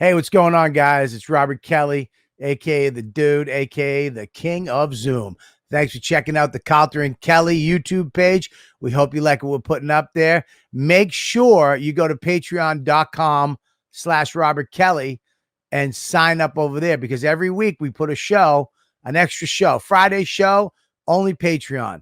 Hey, what's going on, guys? It's Robert Kelly, aka the Dude, aka the King of Zoom. Thanks for checking out the Calta and Kelly YouTube page. We hope you like what we're putting up there. Make sure you go to patreon.com/Robert Kelly and sign up over there, because every week we put a show, an extra show. Friday show, only Patreon.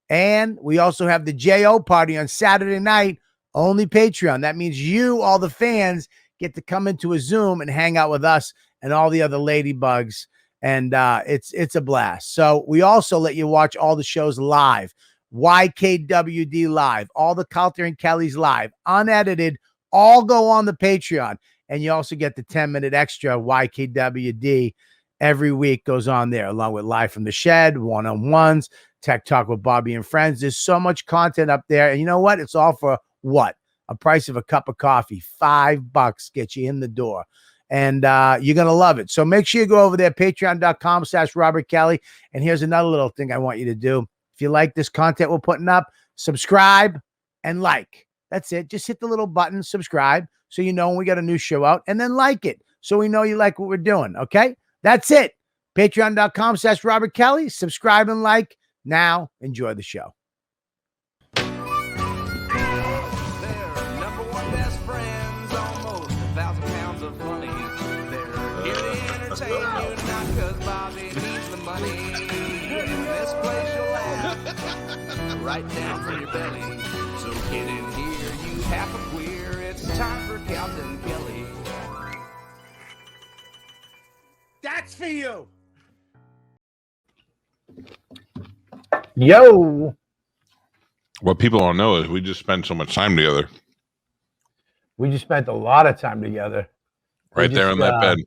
And we also have the JO party on Saturday night, only Patreon. That means you, all the fans, get to come into a Zoom and hang out with us and all the other ladybugs. And it's a blast. So we also let you watch all the shows live. YKWD live, all the Calta and Kelly's live, unedited, all go on the Patreon. And you also get the 10-minute extra YKWD every week goes on there, along with Live from the Shed, one-on-ones, Tech Talk with Bobby and Friends. There's so much content up there. And you know what? It's all for what? A price of a cup of coffee. $5 gets you in the door. And you're going to love it. So make sure you go over there, patreon.com/Robert Kelly. And here's another little thing I want you to do. If you like this content we're putting up, subscribe and like. That's it. Just hit the little button, subscribe, so you know when we got a new show out, and then like it so we know you like what we're doing. Okay? That's it. Patreon.com/Robert Kelly. Subscribe and like. Now, enjoy the show. Right down from your belly. So get in here, you half a queer. It's time for Calta and Kelly. That's for you. Yo. What people don't know is we just spend so much time together. We just spent a lot of time together. Right there in that bed.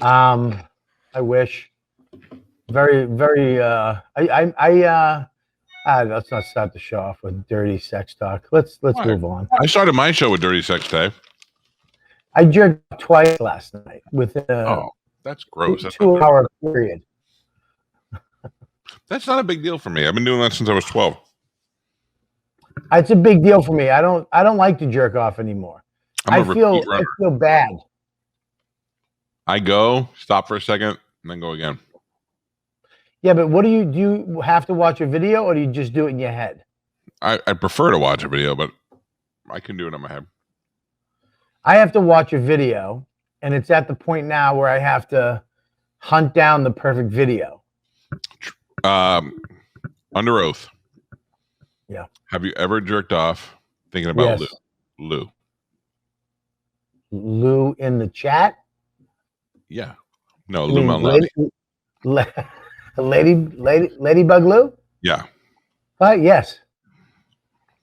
I wish. Let's not start the show off with dirty sex talk. Let's move on. I started my show with dirty sex, Dave. I jerked twice last night within that's gross. 2-hour period. That's not a big deal for me. I've been doing that since I was 12. It's a big deal for me. I don't like to jerk off anymore. I feel bad. I go, stop for a second, and then go again. Yeah, but what do you have to watch a video, or do you just do it in your head? I prefer to watch a video, but I can do it in my head. I have to watch a video, and it's at the point now where I have to hunt down the perfect video. Under oath. Yeah. Have you ever jerked off thinking about Lou? Lou in the chat? Yeah. No, Lou Malnati. Ladybug Lou? Yeah. Yes.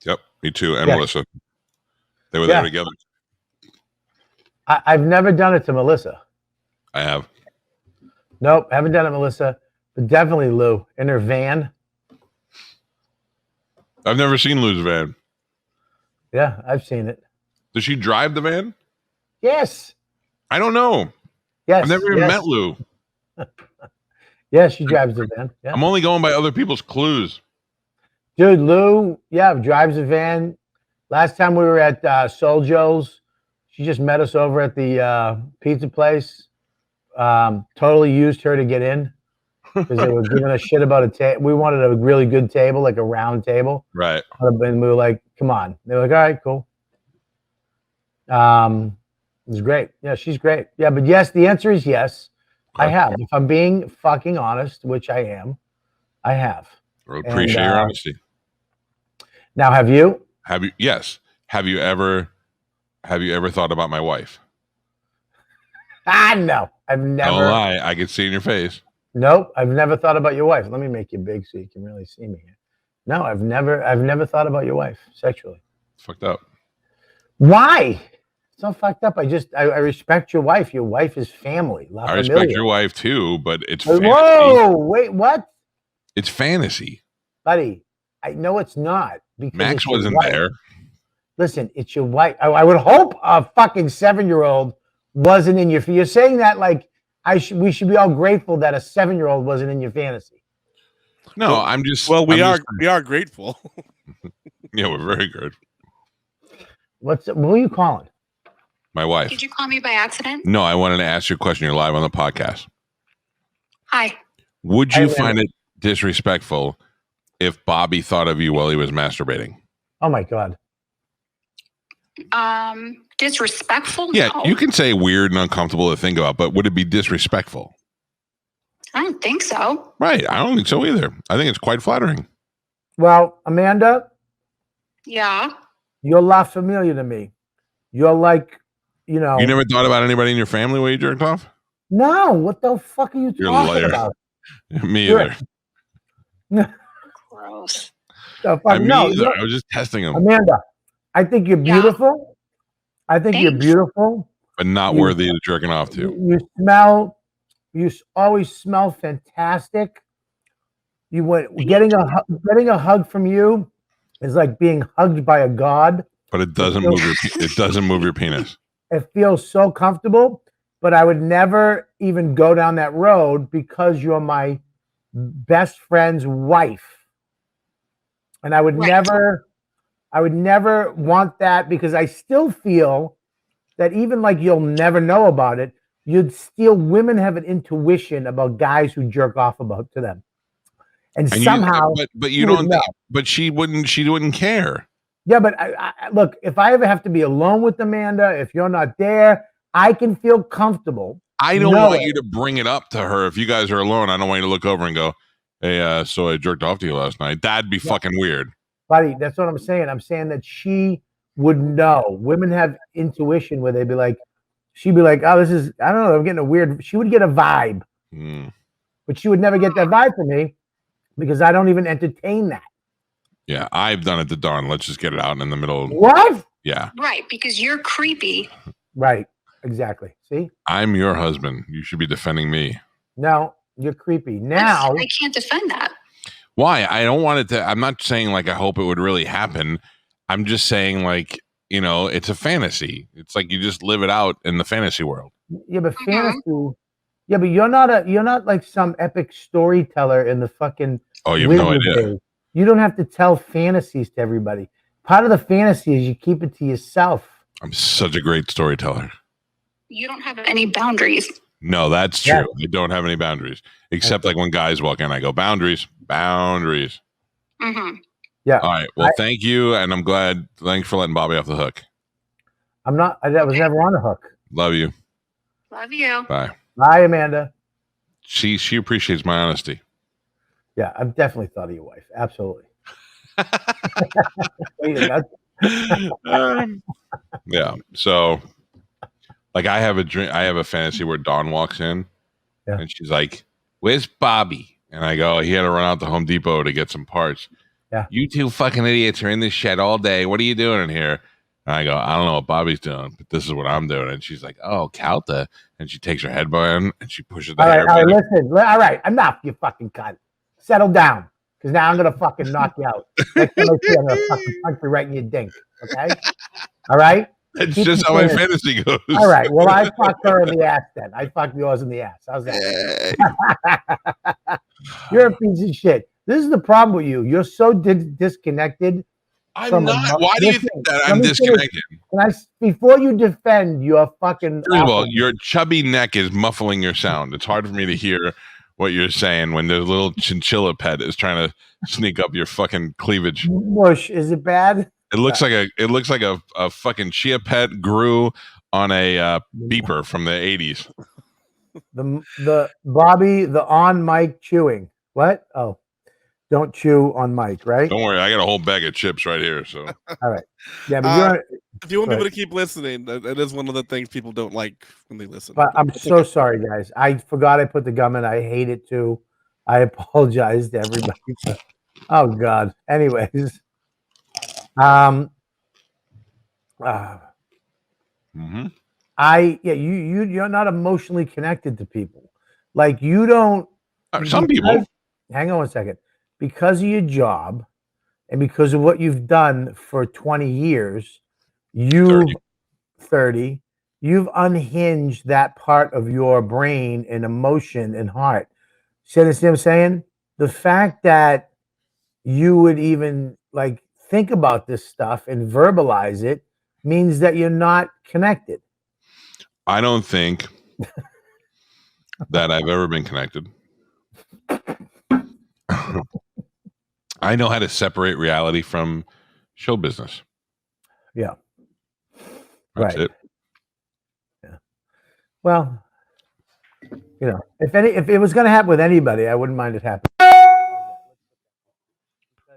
Yep. Me too. And Melissa. They were there together. I've never done it to Melissa. I have. Nope, haven't done it, Melissa. But definitely Lou in her van. I've never seen Lou's van. Yeah, I've seen it. Does she drive the van? Yes. I don't know. Yes. I've never even met Lou. Yeah, she drives the van. Yeah. I'm only going by other people's clues. Dude, Lou, drives a van. Last time we were at Soul Joe's, she just met us over at the pizza place. Totally used her to get in because they were giving us shit about a table. We wanted a really good table, like a round table. Right. And we were like, come on. They were like, all right, cool. It was great. Yeah, she's great. Yeah, but yes, the answer is yes. I have. If I'm being fucking honest, which I am, I have. I appreciate your honesty. Now, have you? Yes. Have you ever thought about my wife? No. I've never. Don't lie. I can see in your face. Nope. I've never thought about your wife. Let me make you big so you can really see me here. No, I've never thought about your wife sexually. It's fucked up. Why? It's not fucked up. I respect your wife. Your wife is family. I respect your wife too, but it's fantasy. Whoa, wait, what? It's fantasy. Buddy, I know it's not. Because Max wasn't there. Listen, it's your wife. I would hope a fucking 7-year-old wasn't in your. You're saying that like we should be all grateful that a 7-year-old wasn't in your fantasy. No, I'm just. Well, we are grateful. Yeah, we're very good. Who are you calling? My wife. Did you call me by accident? No, I wanted to ask you a question. You're live on the podcast. Hi. Would you find it disrespectful if Bobby thought of you while he was masturbating? Oh my God. Disrespectful? Yeah, No. you can say weird and uncomfortable to think about, but would it be disrespectful? I don't think so. Right. I don't think so either. I think it's quite flattering. Well, Amanda, Yeah. you're La Familia to me. You're like, You never thought about anybody in your family while you jerked off? No, what the fuck are you You're a talking liar. about? Me You're- either. Gross. The fuck? Me No, either. I was just testing him, Amanda, I think you're Yeah. beautiful. I think you're Thanks. beautiful. but not You- worthy of jerking off to. You always smell fantastic. Getting a hug from you is like being hugged by a god. But it doesn't move your penis. It feels so comfortable, but I would never even go down that road because you're my best friend's wife. And I would Right. never want that, because I still feel that even like you'll never know about it, women have an intuition about guys who jerk off to them. And somehow, but you don't but she wouldn't care. yeah, but look, if I ever have to be alone with Amanda, if you're not there, I can feel comfortable. I don't want you to bring it up to her. If you guys are alone, I don't want you to look over and go, hey, so I jerked off to you last night. That'd be fucking weird. Buddy, that's what I'm saying. I'm saying that she would know. Women have intuition where they'd be like, she'd be like, oh, I don't know, I'm getting a weird, she would get a vibe, but she would never get that vibe from me because I don't even entertain that. Yeah, I've done it to Dawn. Let's just get it out in the middle. What? Yeah. Right, because you're creepy. Right, exactly. See? I'm your husband. You should be defending me. No, you're creepy. Now, I can't defend that. Why? I don't want it to. I'm not saying like I hope it would really happen. I'm just saying like, it's a fantasy. It's like you just live it out in the fantasy world. yeah, but fantasy, yeah, but you're not like some epic storyteller in the fucking Oh, you have no Wizard idea. days. You don't have to tell fantasies to everybody. Part of the fantasy is you keep it to yourself. I'm such a great storyteller. You don't have any boundaries. No, that's true. Yeah. I don't have any boundaries. Except like when guys walk in, I go, boundaries. Mm-hmm. Yeah. All right. Well, thank you. And I'm glad. Thanks for letting Bobby off the hook. That was never on the hook. Love you. Love you. Bye. Bye, Amanda. She appreciates my honesty. Yeah, I've definitely thought of your wife. Absolutely. Wait, that's- Yeah. So, like, I have a fantasy where Dawn walks in, and she's like, "Where's Bobby?" And I go, "He had to run out to Home Depot to get some parts." Yeah. You two fucking idiots are in this shed all day. What are you doing in here? And I go, I don't know what Bobby's doing, but this is what I'm doing. And she's like, oh, Calta. And she takes her headband and she pushes the all hair. right, listen. All right, enough, you fucking cunt. Settle down, because now I'm gonna fucking knock you out. Next time I see you, I'm gonna fucking punch you right in your dink. Okay? All right? It's Keep just the how my fingers- fantasy goes. All right. Well, I fucked her in the ass then. I fucked yours in the ass. How's that? You're a piece of shit. This is the problem with you. You're so disconnected. I'm not. Why do you think that I'm disconnected? Before you defend your fucking. First of all, your chubby neck is muffling your sound. It's hard for me to hear what you're saying when the little chinchilla pet is trying to sneak up your fucking cleavage. Mush, is it bad? It looks like a fucking chia pet grew on a beeper from the 80s. The Bobby, the on mic chewing. What? Oh, don't chew on mic, right? Don't worry, I got a whole bag of chips right here. So all right. Yeah, but if you want people to keep listening, that is one of the things people don't like when they listen. But I'm so sorry, guys. I forgot I put the gum in. I hate it too. I apologize to everybody. Oh God. Anyways, you're not emotionally connected to people. Like you don't. Some people. Hang on one second. Because of your job, and because of what you've done for 20 years, 30, you've unhinged that part of your brain and emotion and heart. See what I'm saying? The fact that you would even like think about this stuff and verbalize it means that you're not connected. I don't think that I've ever been connected. I know how to separate reality from show business. Yeah. That's Right. it. Yeah. Well, if it was going to happen with anybody, I wouldn't mind it happening.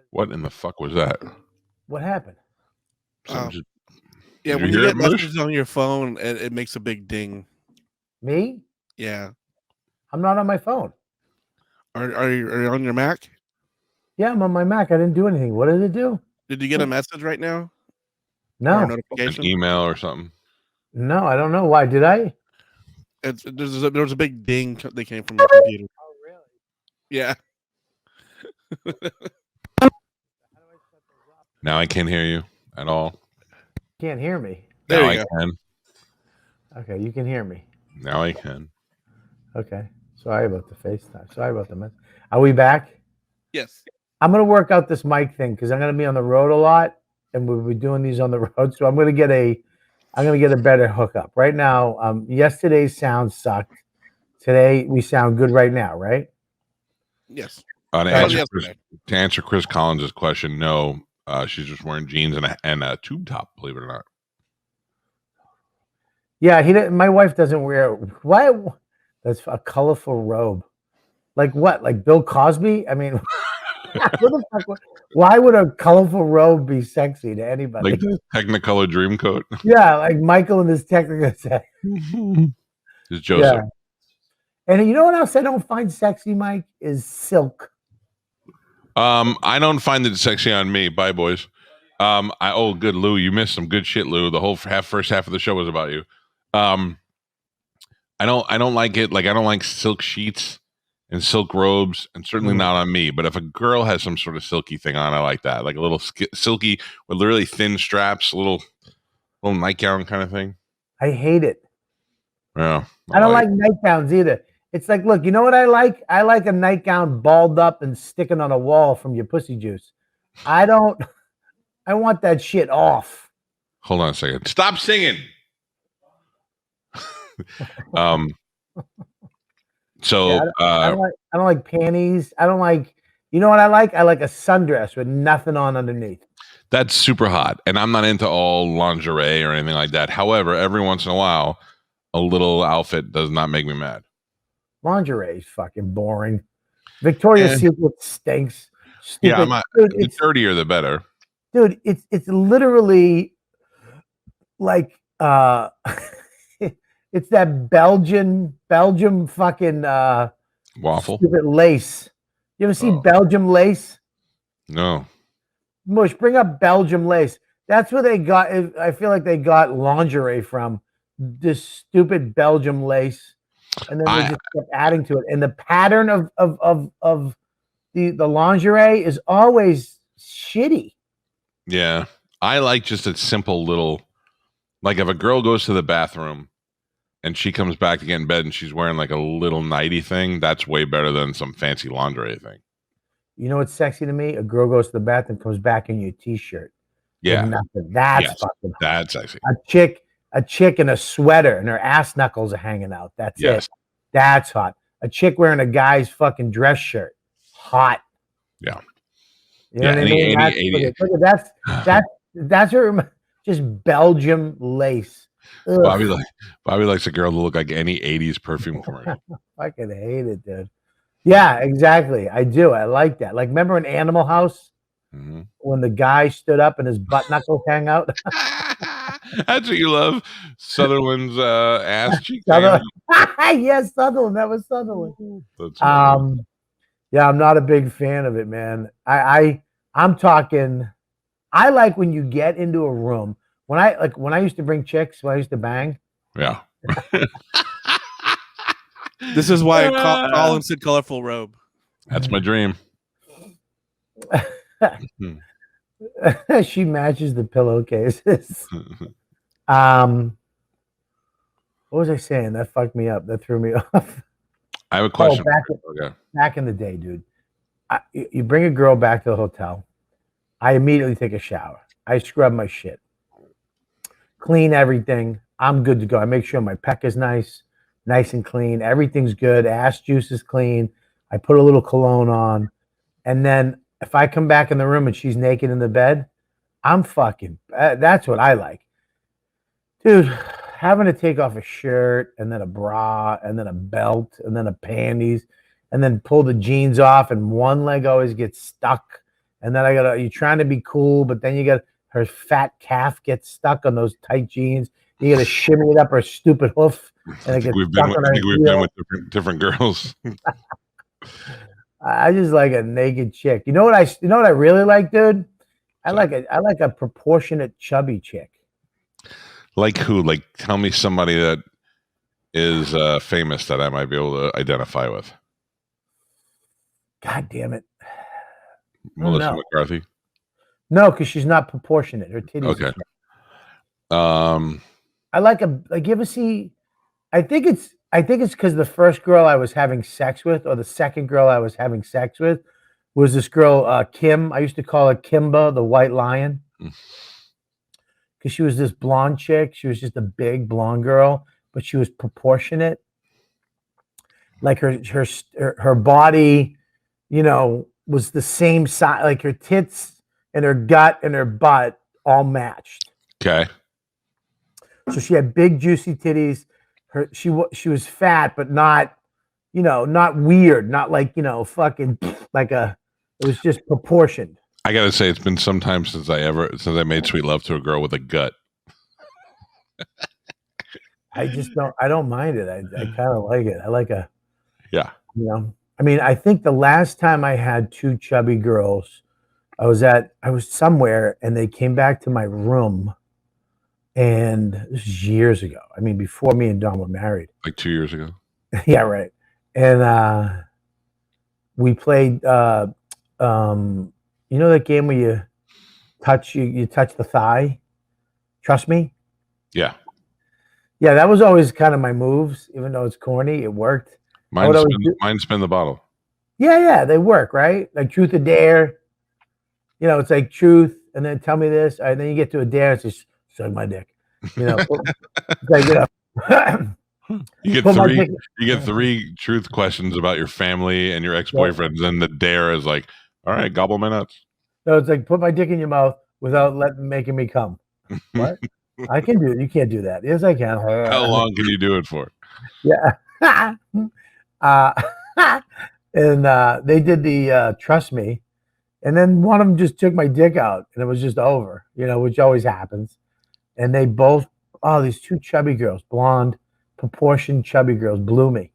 What in the fuck was that? What happened? Something Yeah, Did when you you hear get it, Moosh? messages on your phone, it makes a big ding. Me? Yeah. I'm not on my phone. Are you on your Mac? Yeah, I'm on my Mac. I didn't do anything. What did it do? Did you get a message right now? Or a No. An notification? email or something? No, I don't know. Why did I? There was a big ding that came from your computer. Oh, really? Yeah. Now I can't hear you at all. Can't hear me. There Now you I go. can. Okay, you can hear me. Now I can. Okay. Sorry about the FaceTime. Sorry about the mess. Are we back? Yes. I'm gonna work out this mic thing because I'm gonna be on the road a lot, and we'll be doing these on the road. So I'm gonna get a better hookup. Right now, yesterday's sound sucked. Today we sound good right now, right? Yes. To That was answer Chris Collins' question, no. She's just wearing jeans and a tube top, believe it or not. Yeah, my wife doesn't wear why. That's a colorful robe. Like what? Like Bill Cosby? I mean, what the fuck? Why would a colorful robe be sexy to anybody? Like the Technicolor Dreamcoat. Yeah, like Michael in his technical set. It's Joseph. Yeah. And you know what else I don't find sexy, Mike? Is silk. I don't find it sexy on me. Bye, boys. Good, Lou. You missed some good shit, Lou. The whole first half of the show was about you. I don't like it. Like, I don't like silk sheets and silk robes, and certainly not on me. But if a girl has some sort of silky thing on, I like that. Like a little silky with really thin straps, a little nightgown kind of thing. I hate it. Yeah, I don't like nightgowns either. It's like, look, you know what I like? I like a nightgown balled up and sticking on a wall from your pussy juice. I want that shit off. Hold on a second. Stop singing. So Yeah, I don't like panties. I don't like, you know what I like? I like a sundress with nothing on underneath. That's super hot. And I'm not into all lingerie or anything like that. However, every once in a while, a little outfit does not make me mad. Lingerie is fucking boring. Victoria's Secret stinks. Stupid. Yeah, the dirtier the better. Dude, it's literally like it's that Belgium fucking waffle stupid lace. You ever see Belgium lace? No. Mush, bring up Belgium lace. That's where they got. I feel like they got lingerie from this stupid Belgium lace, and then they just kept adding to it. And the pattern of the lingerie is always shitty. Yeah, I like just a simple little, like if a girl goes to the bathroom and she comes back to get in bed and she's wearing like a little nighty thing, that's way better than some fancy lingerie thing. You know what's sexy to me? A girl goes to the bathroom, comes back in your t-shirt. Yeah, nothing. That's fucking hot. That's sexy. A chick in a sweater and her ass knuckles are hanging out. That's it. That's hot. A chick wearing a guy's fucking dress shirt, hot. Yeah. You know what I mean? That's her, just Belgium lace. Ugh. Bobby likes a girl to look like any 80s perfume commercial. Fucking hate it, dude. Yeah, exactly. I do. I like that. Like, remember in Animal House when the guy stood up and his butt knuckles hang out? That's what you love. Sutherland's ass cheek. Yes, Sutherland. That was Sutherland. Yeah, I'm not a big fan of it, man. I'm talking. I like when you get into a room. When I used to bring chicks, when I used to bang. Yeah. This is why Colin said colorful robe. That's my dream. She matches the pillowcases. What was I saying? That fucked me up. That threw me off. I have a question. Back in the day, dude. You bring a girl back to the hotel. I immediately take a shower. I scrub my shit. clean everything. I'm good to go. I make sure my peck is nice and clean. Everything's good. Ass juice is clean. I put a little cologne on. And then if I come back in the room and she's naked in the bed, I'm fucking, that's what I like. Dude, having to take off a shirt and then a bra and then a belt and then a panties and then pull the jeans off and one leg always gets stuck. And then you're trying to be cool, but then you got her fat calf gets stuck on those tight jeans. You got to shimmy it up her stupid hoof. And I it think gets we've stuck been with, on I her think we've been heel. with different girls. I just like a naked chick. You know what I really like, dude? I like a proportionate chubby chick. Like who? Like, tell me somebody that is famous that I might be able to identify with. God damn it. Melissa know. McCarthy. No, because she's not proportionate. Her titties. Okay. I like you ever see? I think it's because the first girl I was having sex with, or the second girl I was having sex with, was this girl Kim. I used to call her Kimba, the White Lion, because she was this blonde chick. She was just a big blonde girl, but she was proportionate. Like her body, was the same size. Like her tits and her gut and her butt all matched. Okay. So she had big juicy titties. She was fat, but not, not weird, not like, fucking like it was just proportioned. I gotta say, it's been some time since I made sweet love to a girl with a gut. I don't mind it. I kind of like it. I like yeah. I mean, I think the last time I had two chubby girls, I was somewhere and they came back to my room. And this is years ago. I mean, before me and Dawn were married. Like 2 years ago. Yeah, right. And we played that game where you touch the thigh? Trust me? Yeah. Yeah, that was always kind of my moves, even though it's corny. It worked. Mine spin the bottle. Yeah, they work, right? Like truth or dare. It's like truth, and then tell me this, and then you get to a dare, it's just suck my dick. It's like, you get three truth questions about your family and your ex-boyfriends, and the dare is like, all right, gobble my nuts. No, it's like put my dick in your mouth without making me come. What? I can do it. You can't do that. Yes, I can. How long can you do it for? Yeah. And they did the trust me. And then one of them just took my dick out and it was just over, which always happens. And they both, these two chubby girls, blonde, proportioned chubby girls, blew me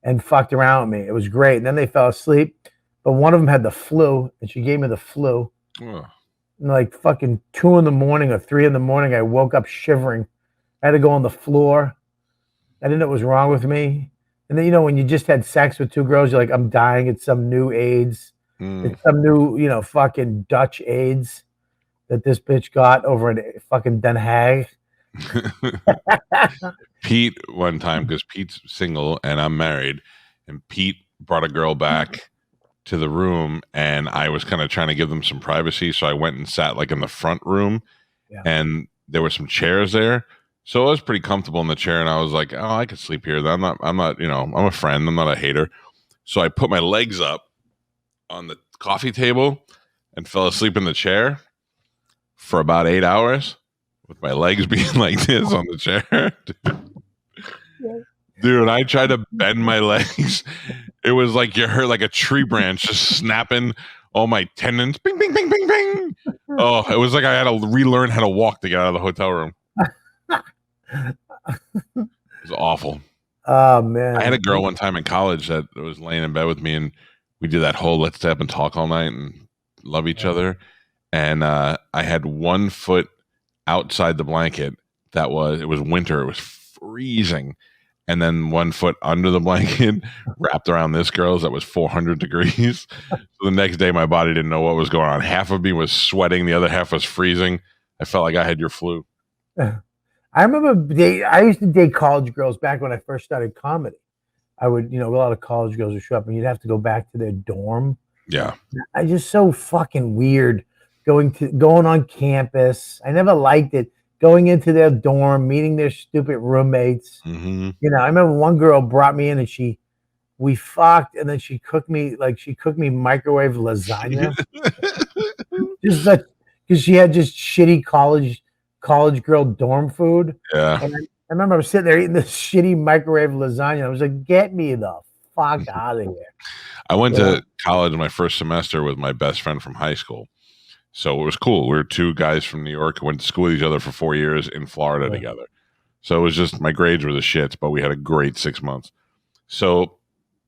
and fucked around with me. It was great. And then they fell asleep. But one of them had the flu and she gave me the flu. Oh. And like fucking 2 a.m. or 3 a.m, I woke up shivering. I had to go on the floor. I didn't know what was wrong with me. And then, when you just had sex with two girls, you're like, I'm dying. It's some new AIDS. It's some new, fucking Dutch AIDS that this bitch got over in fucking Den Haag. Pete, one time, because Pete's single and I'm married, and Pete brought a girl back to the room, and I was kind of trying to give them some privacy, so I went and sat like in the front room, and there were some chairs there. So I was pretty comfortable in the chair, and I was like, "Oh, I could sleep here." I'm not, I'm a friend. I'm not a hater. So I put my legs up on the coffee table and fell asleep in the chair for about 8 hours with my legs being like this on the chair. Dude, I tried to bend my legs. It was like you heard like a tree branch just snapping all my tendons. Bing, bing, bing, bing, bing. Oh, it was like I had to relearn how to walk to get out of the hotel room. It was awful. Oh, man. I had a girl one time in college that was laying in bed with me, and we did that whole let's stay up and talk all night and love each other. And I had 1 foot outside the blanket. It was winter. It was freezing. And then 1 foot under the blanket wrapped around this girl's that was 400 degrees. So the next day, my body didn't know what was going on. Half of me was sweating. The other half was freezing. I felt like I had your flu. I remember I used to date college girls back when I first started comedy. I would, a lot of college girls would show up and you'd have to go back to their dorm. Yeah. I just so fucking weird going on campus. I never liked it going into their dorm, meeting their stupid roommates. Mm-hmm. You know, I remember one girl brought me in and we fucked, and then she cooked me microwave lasagna. Just like because she had just shitty college girl dorm food. Yeah. And I remember I was sitting there eating this shitty microwave lasagna. I was like, get me the fuck out of here. I went Yeah. to college my first semester with my best friend from high school. So it was cool. We were two guys from New York who went to school with each other for 4 years in Florida Yeah. together. So it was just my grades were the shits, but we had a great 6 months. So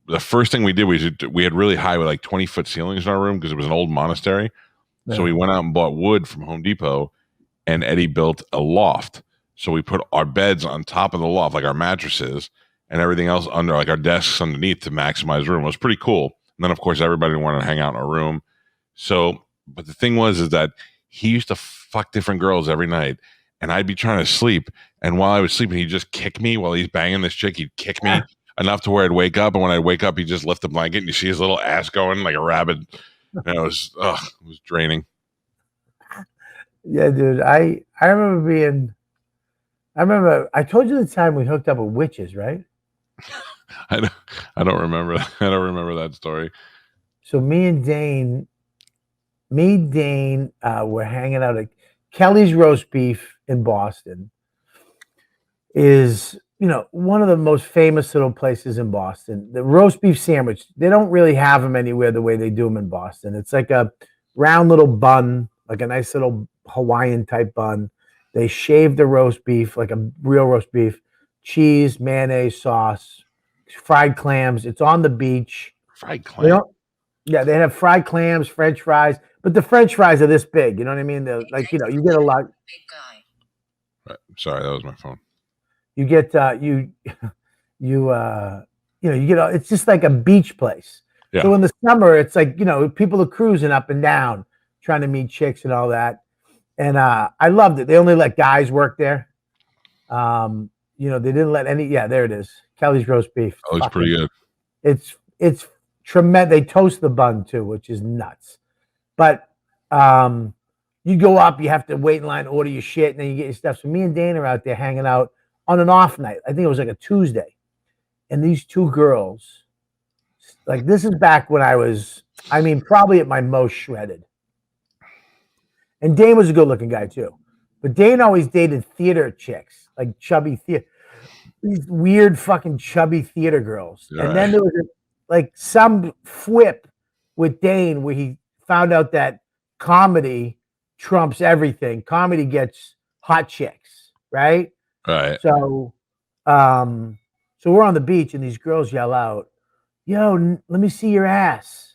the first thing we did was we had really high with like 20-foot ceilings in our room because it was an old monastery. So we went out and bought wood from Home Depot, and Eddie built a loft. So we put our beds on top of the loft, like our mattresses, and everything else under, like our desks underneath to maximize room. It was pretty cool. And then, of course, everybody wanted to hang out in our room. So, but the thing is that he used to fuck different girls every night, and I'd be trying to sleep. And while I was sleeping, he'd just kick me while he's banging this chick. He'd kick me enough to where I'd wake up. And when I'd wake up, he'd just lift the blanket, and you see his little ass going like a rabbit. And it was draining. Yeah, dude. I remember I told you the time we hooked up with witches, right? I don't remember. I don't remember that story. So me and Dane were hanging out at Kelly's Roast Beef in Boston. Is, you know, one of the most famous little places in Boston. The roast beef sandwich, they don't really have them anywhere the way they do them in Boston. It's like a round little bun, like a nice little Hawaiian type bun. They shave the roast beef like a real roast beef, cheese, mayonnaise, sauce, fried clams. It's on the beach. Fried They clam. don't, yeah, they have fried clams, French fries, but the French fries are this big. You know what I mean? They're like, you know, you get a lot. Right. Sorry, that was my phone. You get you know, you get it's just like a beach place. Yeah. So in the summer, it's like, you know, people are cruising up and down trying to meet chicks and all that. And I loved it. They only let guys work there. You know, they didn't let any. Yeah, there it is. Kelly's Roast Beef. That looks pretty good. It's tremendous. They toast the bun too, which is nuts. But you go up, you have to wait in line, order your shit, and then you get your stuff. So me and Dana are out there hanging out on an off night. I think it was like a Tuesday. And these two girls, like, this is back when I was, I mean, probably at my most shredded. And Dane was a good looking guy too. But Dane always dated theater chicks, like chubby theater, these weird fucking chubby theater girls. All and then there was like some whip with Dane where he found out that comedy trumps everything. Comedy gets hot chicks, right? Right. So, so we're on the beach and these girls yell out, "Yo, let me see your ass,"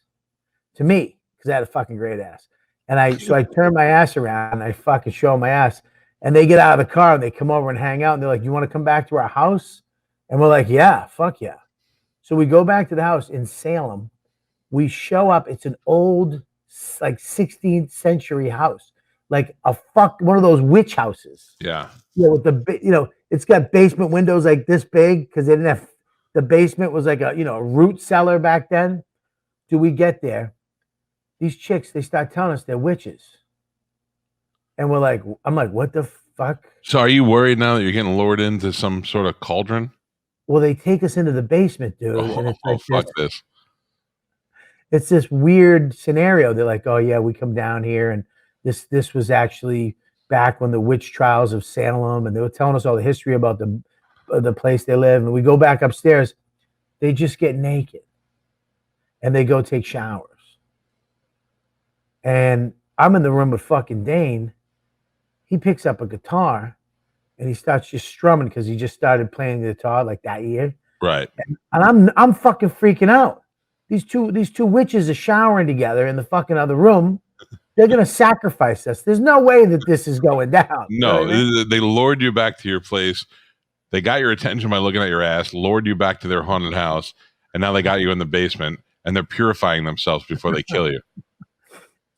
to me because I had a fucking great ass. And I turn my ass around and I fucking show them my ass. And they get out of the car and they come over and hang out and they're like, "You want to come back to our house?" And we're like, "Yeah, fuck yeah." So we go back to the house in Salem. We show up. It's an old, like 16th century house, like one of those witch houses. Yeah. Yeah, with it's got basement windows like this big because they didn't have, the basement was like a root cellar back then. Do we get there? These chicks, they start telling us they're witches. And I'm like, what the fuck? So are you worried now that you're getting lured into some sort of cauldron? Well, they take us into the basement, dude. And it's like fuck this. It's this weird scenario. They're like, "Oh yeah, we come down here and this was actually back when the witch trials of Salem," and they were telling us all the history about the place they live. And we go back upstairs, they just get naked and they go take showers. And I'm in the room with fucking Dane. He picks up a guitar and he starts just strumming because he just started playing the guitar like that year. Right. And I'm fucking freaking out. These two witches are showering together in the fucking other room. They're gonna sacrifice us. There's no way that this is going down. No, You know what I mean? they lured you back to your place. They got your attention by looking at your ass, lured you back to their haunted house, and now they got you in the basement, and they're purifying themselves before they kill you.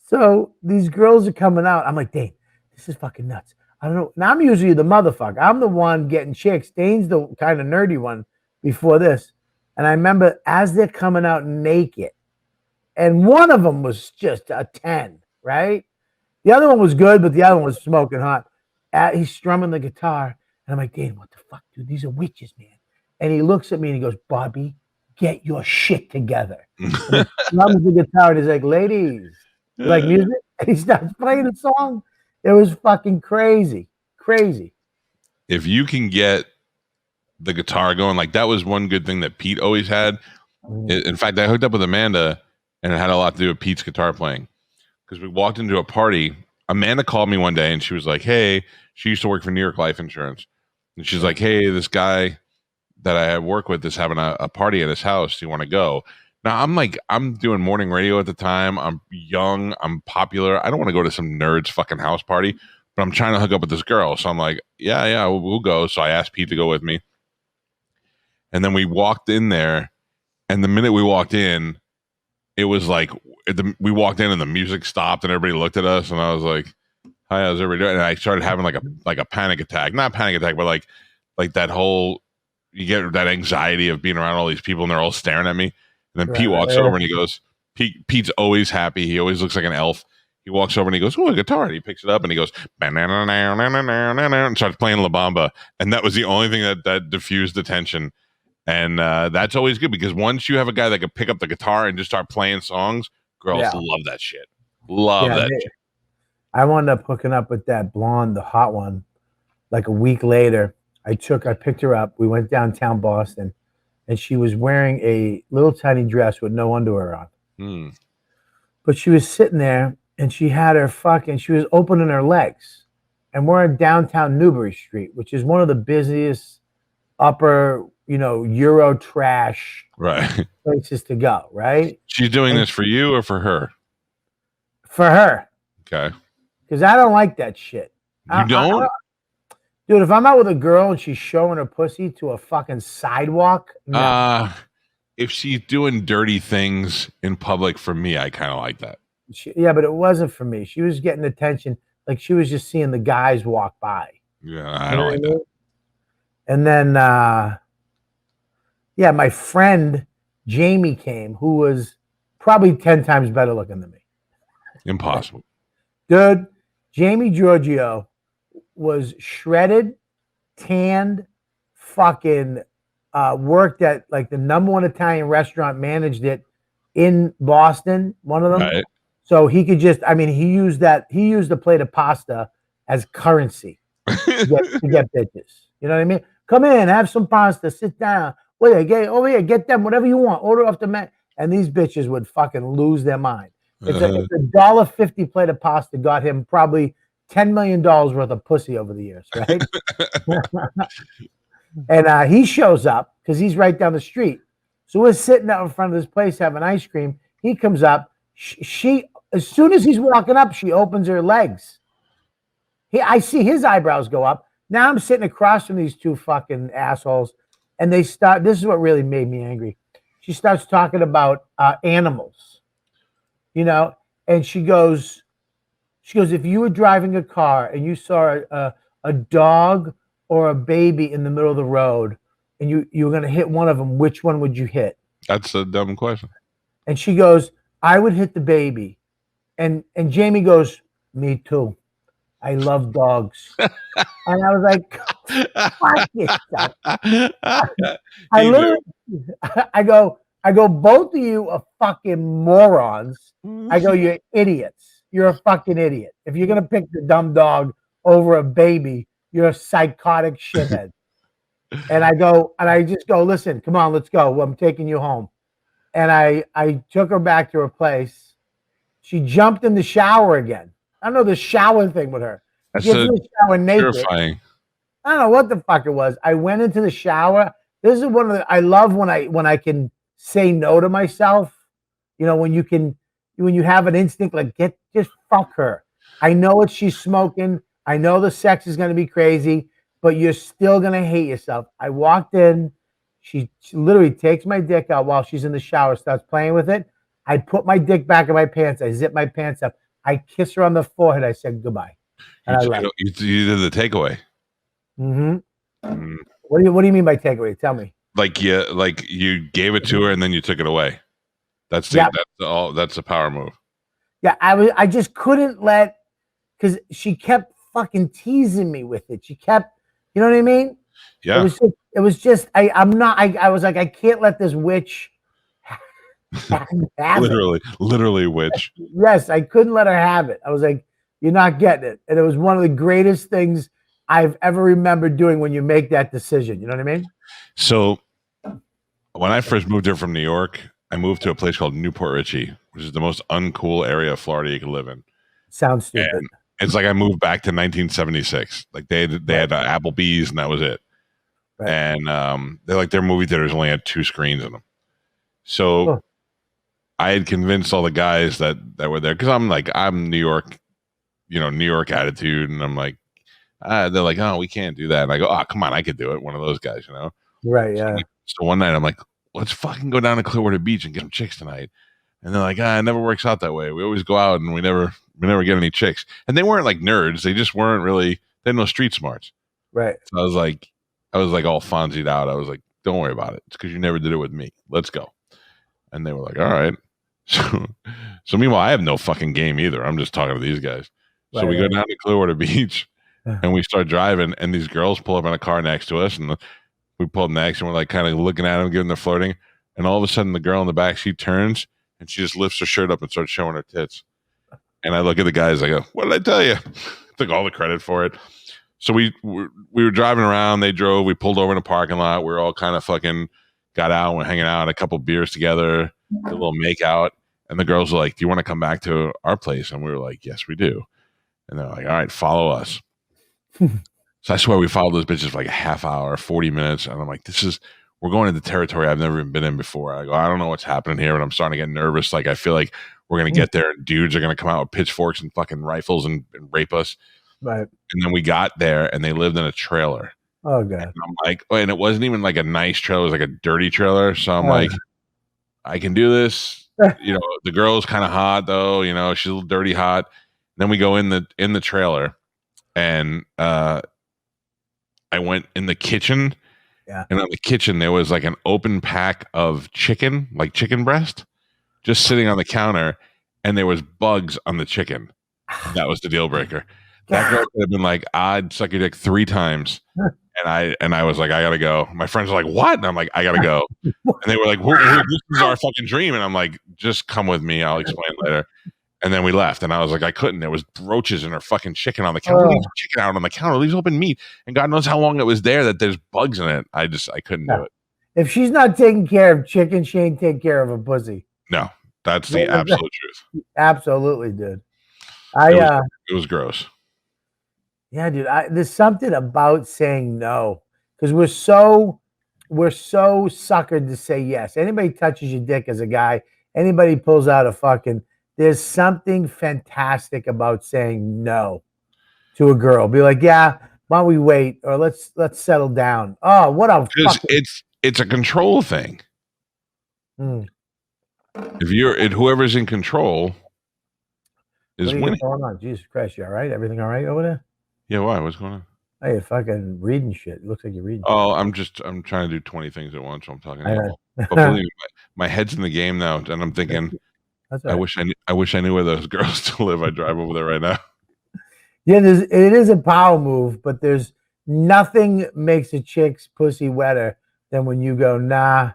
So these girls are coming out. I'm like, Dane, this is fucking nuts. I don't know. Now I'm usually the motherfucker. I'm the one getting chicks. Dane's the kind of nerdy one before this. And I remember as they're coming out naked, and one of them was just a 10, right? The other one was good, but the other one was smoking hot. he's strumming the guitar, and I'm like, Dane, what the fuck, dude? These are witches, man. And he looks at me and he goes, Bobby, get your shit together. And he strums the guitar and he's like, ladies, you like music? And he starts playing the song. It was fucking crazy. Crazy. If you can get the guitar going, like that was one good thing that Pete always had. In fact, I hooked up with Amanda and it had a lot to do with Pete's guitar playing. Because we walked into a party. Amanda called me one day and she was like, hey, she used to work for New York Life Insurance. And she's like, hey, this guy that I work with is having a party at his house. Do you want to go? Now, I'm doing morning radio at the time. I'm young. I'm popular. I don't want to go to some nerd's fucking house party, but I'm trying to hook up with this girl. So I'm like, yeah, we'll go. So I asked Pete to go with me. And then we walked in there. And the minute we walked in, it was like we walked in and the music stopped and everybody looked at us. And I was like, hi, how's everybody doing? And I started having like a panic attack. Not panic attack, but like that whole, you get that anxiety of being around all these people and they're all staring at me. And then Pete walks over and he goes, Pete's always happy. He always looks like an elf. He walks over and he goes, oh, a guitar. And he picks it up and he goes, and starts playing La Bamba. And that was the only thing that diffused the tension. And that's always good because once you have a guy that can pick up the guitar and just start playing songs, girls love that shit. Love that shit. I wound up hooking up with that blonde, the hot one, like a week later. I picked her up. We went downtown Boston, and she was wearing a little tiny dress with no underwear on. But she was sitting there, and she had she was opening her legs. And we're in downtown Newbury Street, which is one of the busiest upper, Euro trash places to go, right? She's doing this for you or for her? For her. Okay. Because I don't like that shit. You don't? Dude, if I'm out with a girl and she's showing her pussy to a fucking sidewalk, if she's doing dirty things in public, for me, I kind of like that. But it wasn't for me. She was getting attention, like she was just seeing the guys walk by. Yeah, I don't like that. And then, my friend Jamie came, who was probably 10 times better looking than me. Impossible. Dude, Jamie Giorgio was shredded, tanned, fucking worked at like the #1 Italian restaurant, managed it in Boston, one of them. Right. So he could just, he used a plate of pasta as currency to get bitches. You know what I mean? Come in, have some pasta, sit down. Wait, over here, get them whatever you want. Order off the mat. And these bitches would fucking lose their mind. It's a $1.50 plate of pasta got him probably $10 million worth of pussy over the years, right? And he shows up because he's right down the street. So we're sitting out in front of this place having ice cream. He comes up. She as soon as he's walking up, she opens her legs. I see his eyebrows go up. Now I'm sitting across from these two fucking assholes, and they start. This is what really made me angry. She starts talking about animals, and she goes, if you were driving a car and you saw a dog or a baby in the middle of the road, and you were going to hit one of them, which one would you hit? That's a dumb question. And she goes, I would hit the baby. And Jamie goes, me too. I love dogs. And I was like, fuck yourself. I go, both of you are fucking morons. I go, you're idiots. You're a fucking idiot. If you're going to pick the dumb dog over a baby, you're a psychotic shithead. And I just go, listen, come on, let's go. I'm taking you home. And I took her back to her place. She jumped in the shower again. I don't know the shower thing with her. That's in the shower naked. terrifying. I don't know what the fuck it was. I went into the shower. This is one of the I love when I can say no to myself. When you have an instinct like just fuck her. I know she's smoking. I know the sex is gonna be crazy, but you're still gonna hate yourself. I walked in. She literally takes my dick out while she's in the shower, starts playing with it. I put my dick back in my pants. I zip my pants up. I kiss her on the forehead. I said goodbye. And I left. You did the takeaway. Mm-hmm. What do you mean by takeaway? Tell me. Like you gave it to her and then you took it away. That's a power move. Yeah, I just couldn't let, because she kept fucking teasing me with it. She kept, you know what I mean? Yeah. It was just, I was like, I can't let this witch have it. Literally witch. Yes, I couldn't let her have it. I was like, you're not getting it. And it was one of the greatest things I've ever remembered doing when you make that decision. You know what I mean? So when I first moved here from New York, I moved to a place called Newport Richey, which is the most uncool area of Florida you could live in. Sounds stupid. And it's like I moved back to 1976. Like they had Applebee's and that was it. Right. And their movie theaters only had 2 screens in them. So I had convinced all the guys that were there because I'm New York, New York attitude, and I'm like, they're like, oh, we can't do that. And I go, oh, come on, I could do it. One of those guys, Right. Yeah. So one night I'm like, let's fucking go down to Clearwater Beach and get some chicks tonight. And they're like, it never works out that way. We always go out and we never get any chicks. And they weren't like nerds. They just weren't really. They had no street smarts. Right. So I was like all Fonzied out. I was like, don't worry about it. It's because you never did it with me. Let's go. And they were like, all right. So meanwhile, I have no fucking game either. I'm just talking to these guys. So we go down to Clearwater Beach and we start driving, and these girls pull up in a car next to us, and we pulled next, and we're like kind of looking at them, giving them flirting. And all of a sudden, the girl in the back, she turns and she just lifts her shirt up and starts showing her tits. And I look at the guys, I go, what did I tell you? Took all the credit for it. So we were driving around. They drove. We pulled over in a parking lot. We were all kind of fucking got out. We're hanging out, a couple beers together, a little make out. And the girls were like, do you want to come back to our place? And we were like, yes, we do. And they're like, all right, follow us. So I swear we followed those bitches for like a half hour, 40 minutes. And I'm like, we're going into territory I've never been in before. I go, I don't know what's happening here. And I'm starting to get nervous. Like, I feel like we're going to get there and dudes are going to come out with pitchforks and fucking rifles and rape us. Right. And then we got there and they lived in a trailer. Oh, God. And I'm like, and it wasn't even like a nice trailer. It was like a dirty trailer. So I'm like, I can do this. The girl's kind of hot though. She's a little dirty hot. Then we go in the trailer and I went in the kitchen. Yeah. And in the kitchen, there was like an open pack of chicken, like chicken breast, just sitting on the counter. And there was bugs on the chicken. That was the deal breaker. That girl could have been like, I'd suck your dick 3 times. And I was like, I gotta go. My friends were like, what? And I'm like, I gotta go. And they were like, this is our fucking dream. And I'm like, just come with me. I'll explain later. And then we left. And I was like, I couldn't. There was roaches in her fucking chicken on the counter. Leave chicken out on the counter. Leave open meat. And God knows how long it was there that there's bugs in it. I couldn't do it. If she's not taking care of chicken, she ain't taking care of a pussy. No, that's the absolute truth. Absolutely, dude. It was gross. Yeah, dude. There's something about saying no because we're so suckered to say yes. Anybody touches your dick as a guy, anybody pulls out a fucking. There's something fantastic about saying no to a girl. Be like, yeah, why don't we wait or let's settle down. Oh, what a fucking. It's a control thing. If whoever's in control is winning. What's going on? Jesus Christ, you all right? Everything all right over there? Yeah, why? What's going on? Hey, you're fucking reading shit. It looks like you're reading. Oh, I'm trying to do 20 things at once. So I'm talking. But believe me, my head's in the game now, and I'm thinking, right. I wish I knew where those girls still live. I drive over there right now. Yeah, it is a power move, but there's nothing makes a chick's pussy wetter than when you go, nah.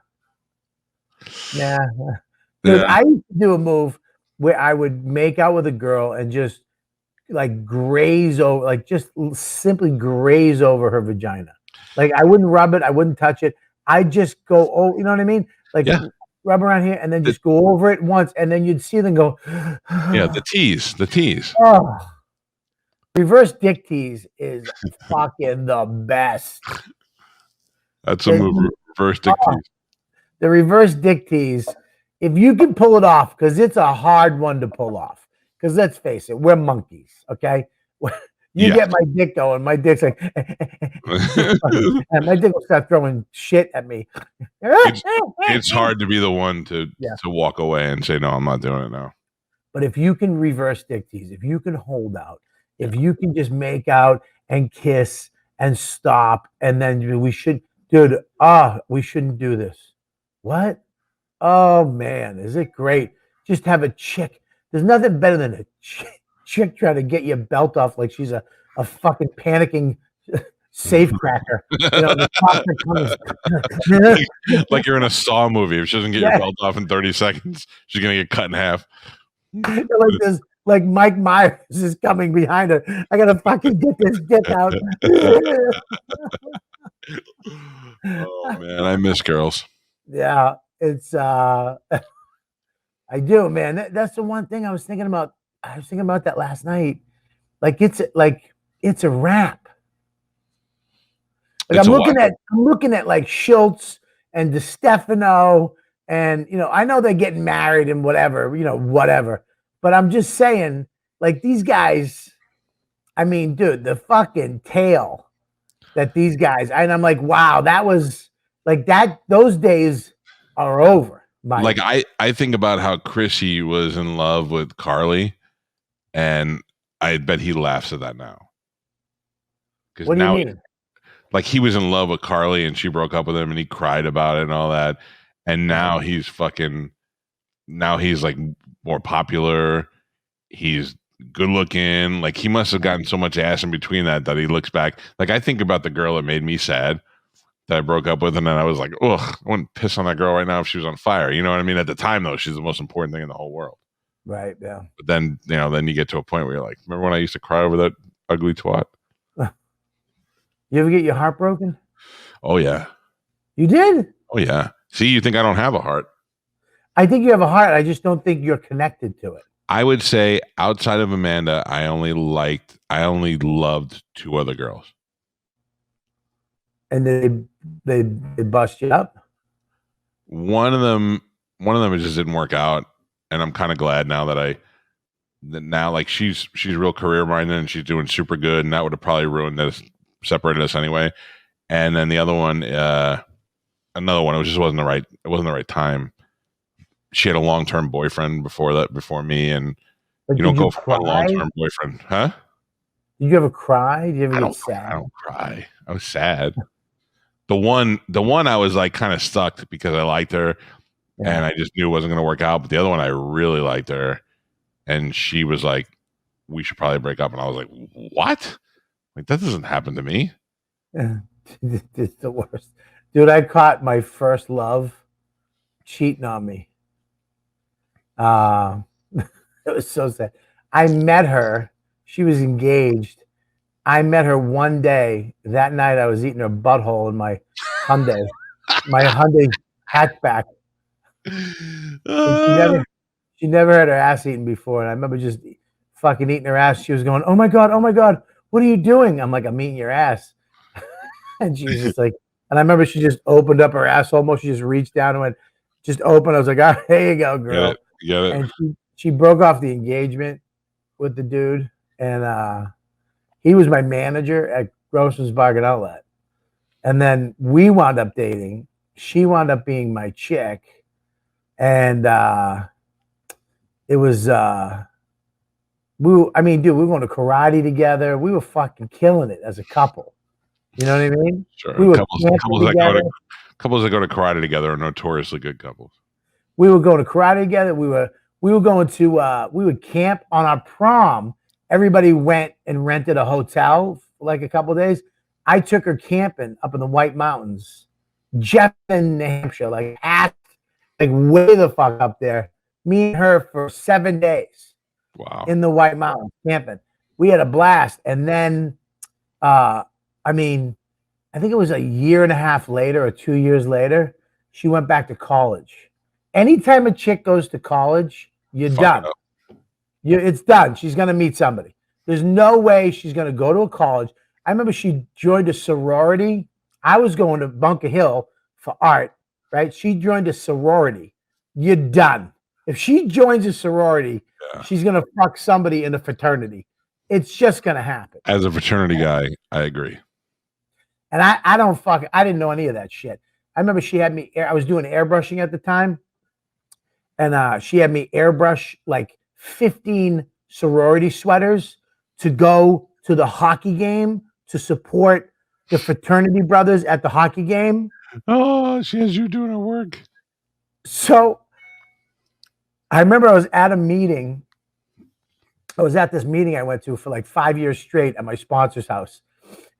Dude, I used to do a move where I would make out with a girl and just like graze over, like just simply graze over her vagina. Like I wouldn't rub it, I wouldn't touch it. I just go, oh, you know what I mean? Like rub around here and then just go over it once, and then you'd see them go. Yeah, the tease. Oh, reverse dick tease is fucking the best. That's a move. Reverse dick tease. The reverse dick tease, if you can pull it off, because it's a hard one to pull off. Because let's face it, we're monkeys, okay? You get my dick going, my dick's like, and my dick will start throwing shit at me. It's hard to be the one to walk away and say, no, I'm not doing it now. But if you can reverse dick tease, if you can hold out, if you can just make out and kiss and stop, and then we shouldn't do this. What? Oh, man, is it great? Just have a chick. There's nothing better than a chick trying to get your belt off like she's a a fucking panicking safe cracker. You know, the cops are coming. Like you're in a Saw movie. If she doesn't get your Yeah. belt off in 30 seconds, she's gonna get cut in half. Like this, like Mike Myers is coming behind her. I gotta fucking get this dick out. Oh man, I miss girls. Yeah, it's I do, man. That's the one thing I was thinking about. I was thinking about that last night. Like it's a wrap. Like It's I'm a looking at like Schultz and DeStefano, and I know they're getting married and whatever, whatever. But I'm just saying, like these guys, I mean, dude, the fucking tale that these guys, and I'm like, wow, that was like that. Those days are over. Mike. Like I think about how Chrissy was in love with Carly, and I bet he laughs at that now. Because What do you now, mean? like he was in love with Carly, and she broke up with him, and he cried about it and all that. And now he's fucking. Now he's like more popular. He's good looking. Like he must have gotten so much ass in between that he looks back. Like I think about the girl that made me sad that I broke up with, and then I was like, ugh, I wouldn't piss on that girl right now if she was on fire. You know what I mean? At the time, though, she's the most important thing in the whole world. Right. Yeah. But then, then you get to a point where you're like, remember when I used to cry over that ugly twat? You ever get your heart broken? Oh yeah. You did? Oh yeah. See, you think I don't have a heart? I think you have a heart. I just don't think you're connected to it. I would say outside of Amanda, I only loved two other girls. And they bust you up. One of them it just didn't work out, and I'm kind of glad now that now like she's real career minded and she's doing super good, and that would have probably ruined us, separated us anyway. And then the other one, another one, it wasn't the right time. She had a long-term boyfriend before me, and you don't go for a long-term boyfriend, huh? Did you ever cry? Did you ever get sad? I don't cry. I was sad. The one I was like kind of stuck because I liked her, and I just knew it wasn't going to work out. But the other one, I really liked her, and she was like, "We should probably break up," and I was like, "What? Like that doesn't happen to me." It's the worst, dude. I caught my first love cheating on me. It was so sad. I met her. She was engaged. I met her one day. That night, I was eating her butthole in my Hyundai, hatchback. She never had her ass eaten before, and I remember just fucking eating her ass. She was going, oh my God, what are you doing?" I'm like, "I'm eating your ass." And she was just like, and I remember she just opened up her ass almost. She just reached down and went, just open. I was like, "Oh, there you go, girl." Get it. And she broke off the engagement with the dude, and he was my manager at Grossman's Bargain Outlet. And then we wound up dating. She wound up being my chick, and it was dude, we were going to karate together. We were fucking killing it as a couple. You know what I mean? Sure. We were couples that go to karate together are notoriously good couples. We were going to karate together. We were going to we would camp on our prom. Everybody went and rented a hotel for like a couple of days. I took her camping up in the White Mountains, Jefferson, New Hampshire, like way the fuck up there. Me and her for 7 days. Wow. In the White Mountains camping. We had a blast. And then I think it was a year and a half later or 2 years later, she went back to college. Anytime a chick goes to college, you're done. It's done. She's going to meet somebody. There's no way she's going to go to a college. I remember she joined a sorority. I was going to Bunker Hill for art, right? She joined a sorority. You're done. If she joins a sorority, she's going to fuck somebody in a fraternity. It's just going to happen. As a fraternity guy, I agree. And I didn't know any of that shit. I remember she had me, I was doing airbrushing at the time. And she had me airbrush like 15 sorority sweaters to go to the hockey game to support the fraternity brothers at the hockey game. Oh, she has you doing her work. So I remember I was at a meeting I was at this meeting I went to for like 5 years straight at my sponsor's house.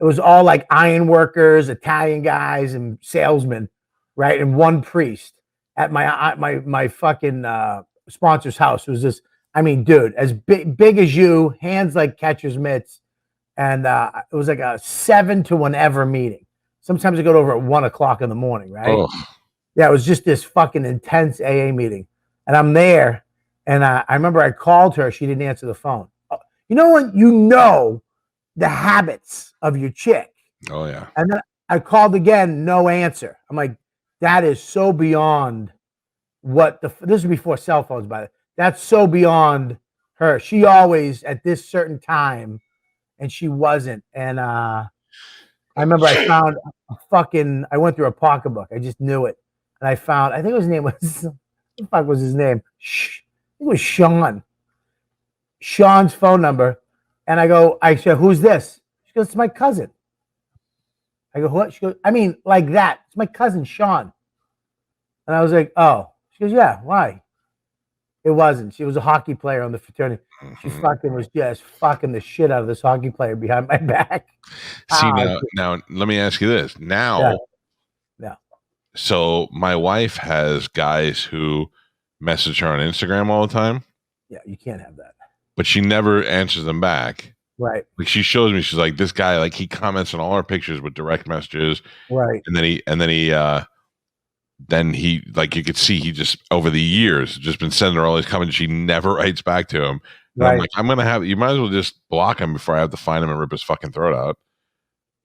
It was all like iron workers, Italian guys, and salesmen, right? And one priest at my fucking sponsor's house. It was this, I mean, dude, as big as you, hands like catcher's mitts. And it was like a 7 to whenever meeting. Sometimes it got over at 1 o'clock in the morning, right? Oh, Yeah, it was just this fucking intense AA meeting. And I'm there, and I remember I called her. She didn't answer the phone. You know when you know the habits of your chick. oh yeah. And then I called again, no answer. I'm like, that is so beyond what this is before cell phones, by the way. That's so beyond her. She always at this certain time, and she wasn't. And I remember I found I went through a pocketbook. I just knew it. And I found, I think his name was, what the fuck was his name? I think it was Sean. Sean's phone number. And I said, who's this? She goes, it's my cousin. I go, what? She goes, I mean, like that. It's my cousin, Sean. And I was like, oh. She goes, yeah, why? It wasn't. She was a hockey player on the fraternity. She fucking was just fucking the shit out of this hockey player behind my back. See, now let me ask you this. Now, yeah. So my wife has guys who message her on Instagram all the time. Yeah, you can't have that. But she never answers them back. Right. Like she shows me, she's like, this guy, like he comments on all our pictures with direct messages. Right. And then he, like you could see, he just over the years just been sending her all these comments. She never writes back to him. And Right. I'm like, you might as well just block him before I have to find him and rip his fucking throat out.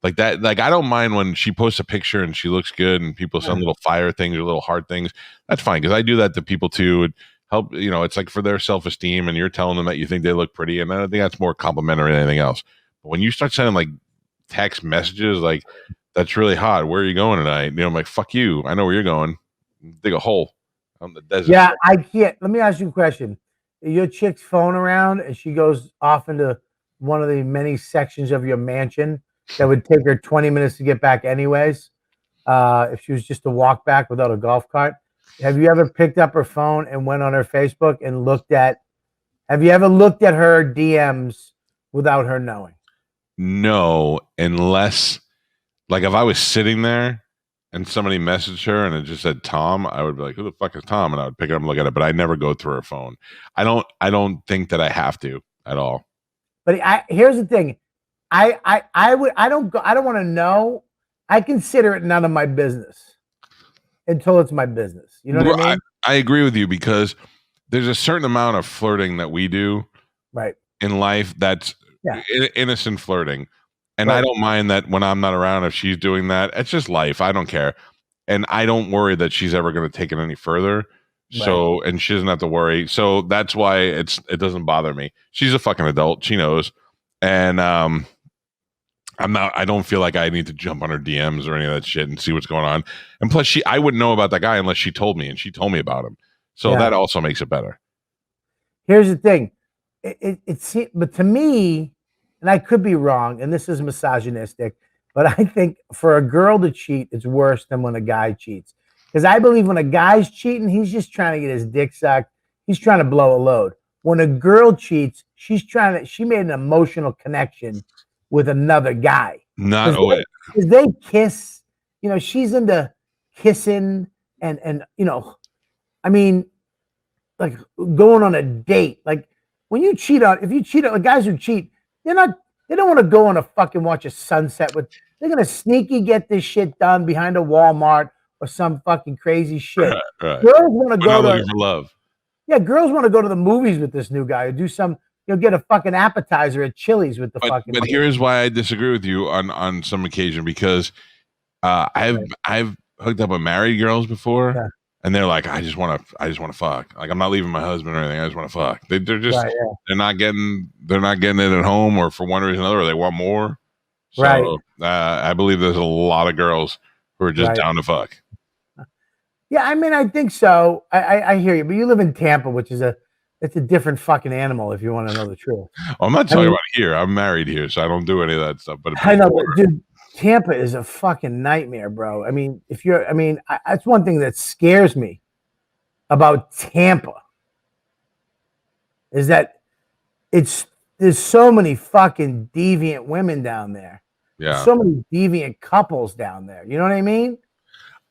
Like that, like I don't mind when she posts a picture and she looks good and people send little fire things or little heart things. That's fine because I do that to people too. It help, it's like for their self-esteem and you're telling them that you think they look pretty, and I think that's more complimentary than anything else. But when you start sending like text messages like that's really hot, where are you going tonight? I'm like, fuck you, I know where you're going. Dig a hole on the desert. Yeah, I can't. Let me ask you a question. Your chick's phone around and she goes off into one of the many sections of your mansion that would take her 20 minutes to get back anyways, if she was just to walk back without a golf cart. Have you ever picked up her phone and went on her Facebook and have you ever looked at her DMs without her knowing? No, unless like if I was sitting there and somebody messaged her and it just said Tom, I would be like, who the fuck is Tom? And I would pick it up and look at it, but I never go through her phone. I don't think that I have to at all. But here's the thing. I don't want to know. I consider it none of my business until it's my business. You know what I mean? I agree with you because there's a certain amount of flirting that we do right in life that's innocent flirting. And right. I don't mind that when I'm not around, if she's doing that, it's just life. I don't care. And I don't worry that she's ever going to take it any further. So, and she doesn't have to worry. So that's why it doesn't bother me. She's a fucking adult. She knows. And, I don't feel like I need to jump on her DMs or any of that shit and see what's going on. And plus I wouldn't know about that guy unless she told me, and she told me about him. So that also makes it better. Here's the thing. But to me, and I could be wrong, and this is misogynistic, but I think for a girl to cheat, it's worse than when a guy cheats. Because I believe when a guy's cheating, he's just trying to get his dick sucked. He's trying to blow a load. When a girl cheats, she made an emotional connection with another guy. Because they kiss, she's into kissing and I mean, like going on a date. Like if you cheat on guys who cheat, they don't want to go on a fucking watch a sunset they're gonna sneaky get this shit done behind a Walmart or some fucking crazy shit. Right. Girls want to go looking for love. Yeah, girls want to go to the movies with this new guy or do some get a fucking appetizer at Chili's with the fucking. But here's why I disagree with you on some occasion, because I've hooked up with married girls before, and they're like, I just want to fuck. Like I'm not leaving my husband or anything. I just want to fuck. They're just they're not getting it at home, or for one reason or another, or they want more. So I believe there's a lot of girls who are just down to fuck. Yeah, I mean, I think so. I hear you, but you live in Tampa, which is it's a different fucking animal, if you want to know the truth. Well, I'm not talking about here. I'm married here, so I don't do any of that stuff. But I know, but dude, Tampa is a fucking nightmare, bro. I mean, that's one thing that scares me about Tampa is that there's so many fucking deviant women down there. There's Yeah. so many deviant couples down there. You know what I mean?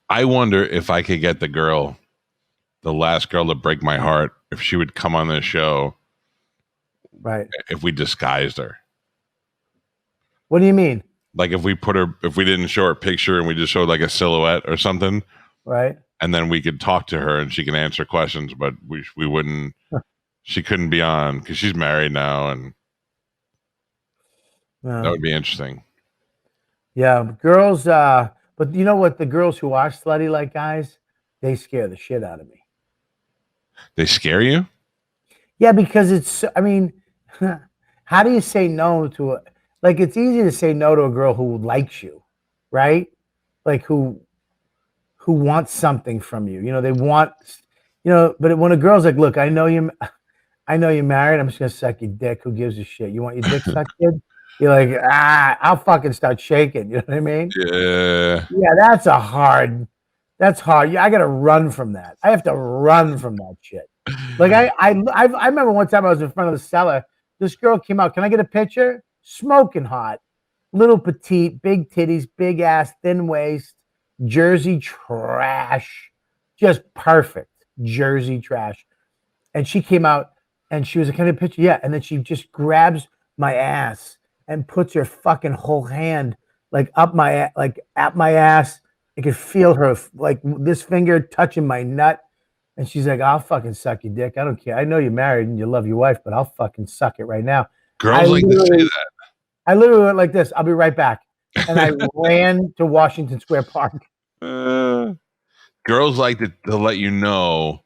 I wonder if I could get the last girl to break my heart, if she would come on this show, Right. if we disguised her. What do you mean? Like if we didn't show her picture and we just showed like a silhouette or something, Right. and then we could talk to her and she can answer questions, but we wouldn't. She couldn't be on because she's married now, and that would be interesting. Yeah, girls. But you know what? The girls who are slutty like guys, they scare the shit out of me. They scare you? Yeah, because it's. I mean, how do you say no to a? Like, it's easy to say no to a girl who likes you, right? Like who wants something from you. You know, they want. You know, but when a girl's like, "Look, I know you're married. I'm just gonna suck your dick. Who gives a shit? You want your dick sucked, kid?" You're like, I'll fucking start shaking. You know what I mean? Yeah. Yeah, that's hard. Yeah, I gotta run from that. I have to run from that shit. Like I remember one time I was in front of the cellar. This girl came out. Can I get a picture? Smoking hot, little petite, big titties, big ass, thin waist, Jersey trash, just perfect Jersey trash. And she came out and she was like, "Can I get a picture?" Yeah, and then she just grabs my ass and puts her fucking whole hand like at my ass. I could feel her like this finger touching my nut. And she's like, "I'll fucking suck your dick. I don't care. I know you're married and you love your wife, but I'll fucking suck it right now." Girls like to say that. I literally went like this. "I'll be right back." And I ran to Washington Square Park. Girls like to let you know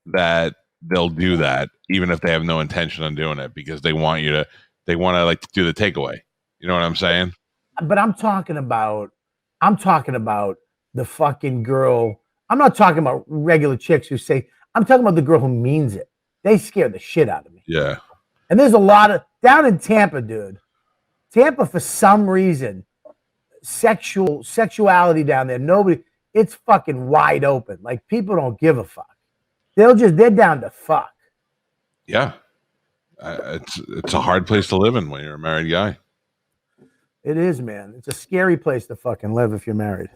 that they'll do that even if they have no intention on doing it, because they want to like to do the takeaway. You know what I'm saying? But I'm talking about the fucking girl. I'm not talking about regular chicks who say, I'm talking about the girl who means it. They scare the shit out of me. Yeah. And there's a lot of down in Tampa, dude. Tampa, for some reason, sexuality down there, it's fucking wide open. Like, people don't give a fuck. They're down to fuck. Yeah. It's a hard place to live in when you're a married guy. It is, man. It's a scary place to fucking live if you're married.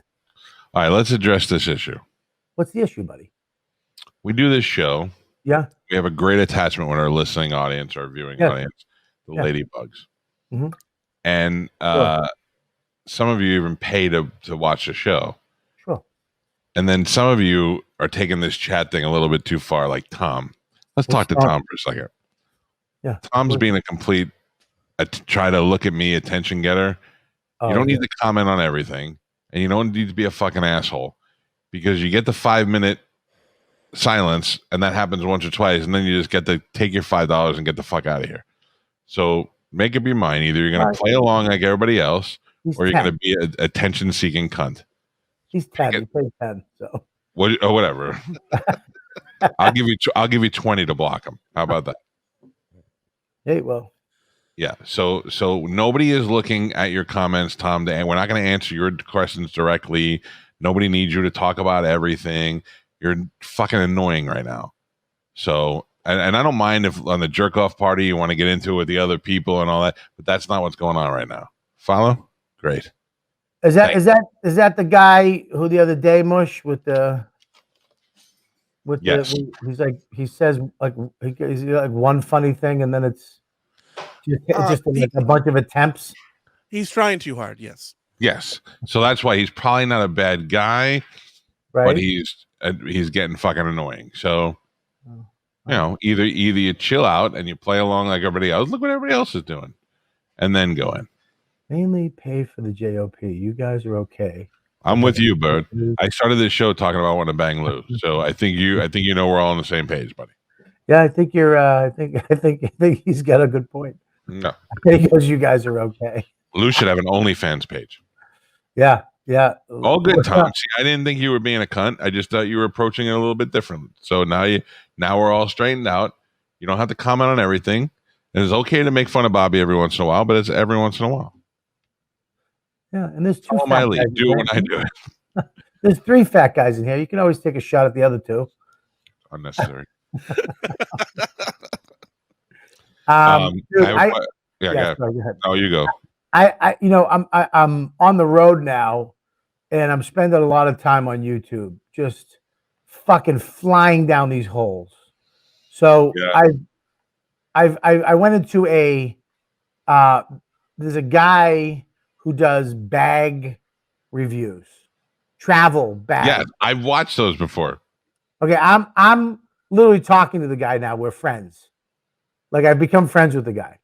All right, let's address this issue. What's the issue, buddy? We do this show. Yeah. We have a great attachment with our listening audience, our viewing audience, the ladybugs. Mm-hmm. And some of you even pay to watch the show. Sure. And then some of you are taking this chat thing a little bit too far, like Tom. Let's talk to Tom for a second. Yeah. Tom's being a complete try to look at me attention getter. You don't need to comment on everything, and you don't need to be a fucking asshole, because you get the 5-minute silence, and that happens once or twice, and then you just get to take your $5 and get the fuck out of here. So make up your mind. Either you're going to play along like everybody else, or you're going to be an attention-seeking cunt. He's 10. He plays 10. So whatever. I'll give you 20 to block him. How about that? Hey, well. Yeah. So nobody is looking at your comments, Tom. And we're not going to answer your questions directly. Nobody needs you to talk about everything. You're fucking annoying right now. So, and I don't mind if on the jerk off party you want to get into it with the other people and all that, but that's not what's going on right now. Follow? Great. Is that the guy who the other day, Mush, yes. He says he's like one funny thing and then it's just like a bunch of attempts. He's trying too hard. Yes. Yes. So that's why he's probably not a bad guy, right? But he's getting fucking annoying. So, you know, either you chill out and you play along like everybody else. Look what everybody else is doing, and then go in. Mainly pay for the JOP. You guys are okay. I'm with you, Bird. I started this show talking about wanting to bang Lou, so I think you know we're all on the same page, buddy. Yeah, I think you're. I think he's got a good point. No, I think because you guys are okay. Lou should have an OnlyFans page. Yeah. All good, Tom. See, I didn't think you were being a cunt. I just thought you were approaching it a little bit different. So now we're all straightened out. You don't have to comment on everything. And it's okay to make fun of Bobby every once in a while, but it's every once in a while. Yeah, and there's two. My league. Do it when I do it. There's 3 fat guys in here. You can always take a shot at the other 2. Unnecessary. Dude, yeah, sorry, go ahead. Oh, you go. I'm on the road now, and I'm spending a lot of time on YouTube, just fucking flying down these holes. So Yeah. I went into there's a guy who does bag reviews, travel bag. Yeah, I've watched those before. Okay, I'm literally talking to the guy now. We're friends. Like I've become friends with the guy,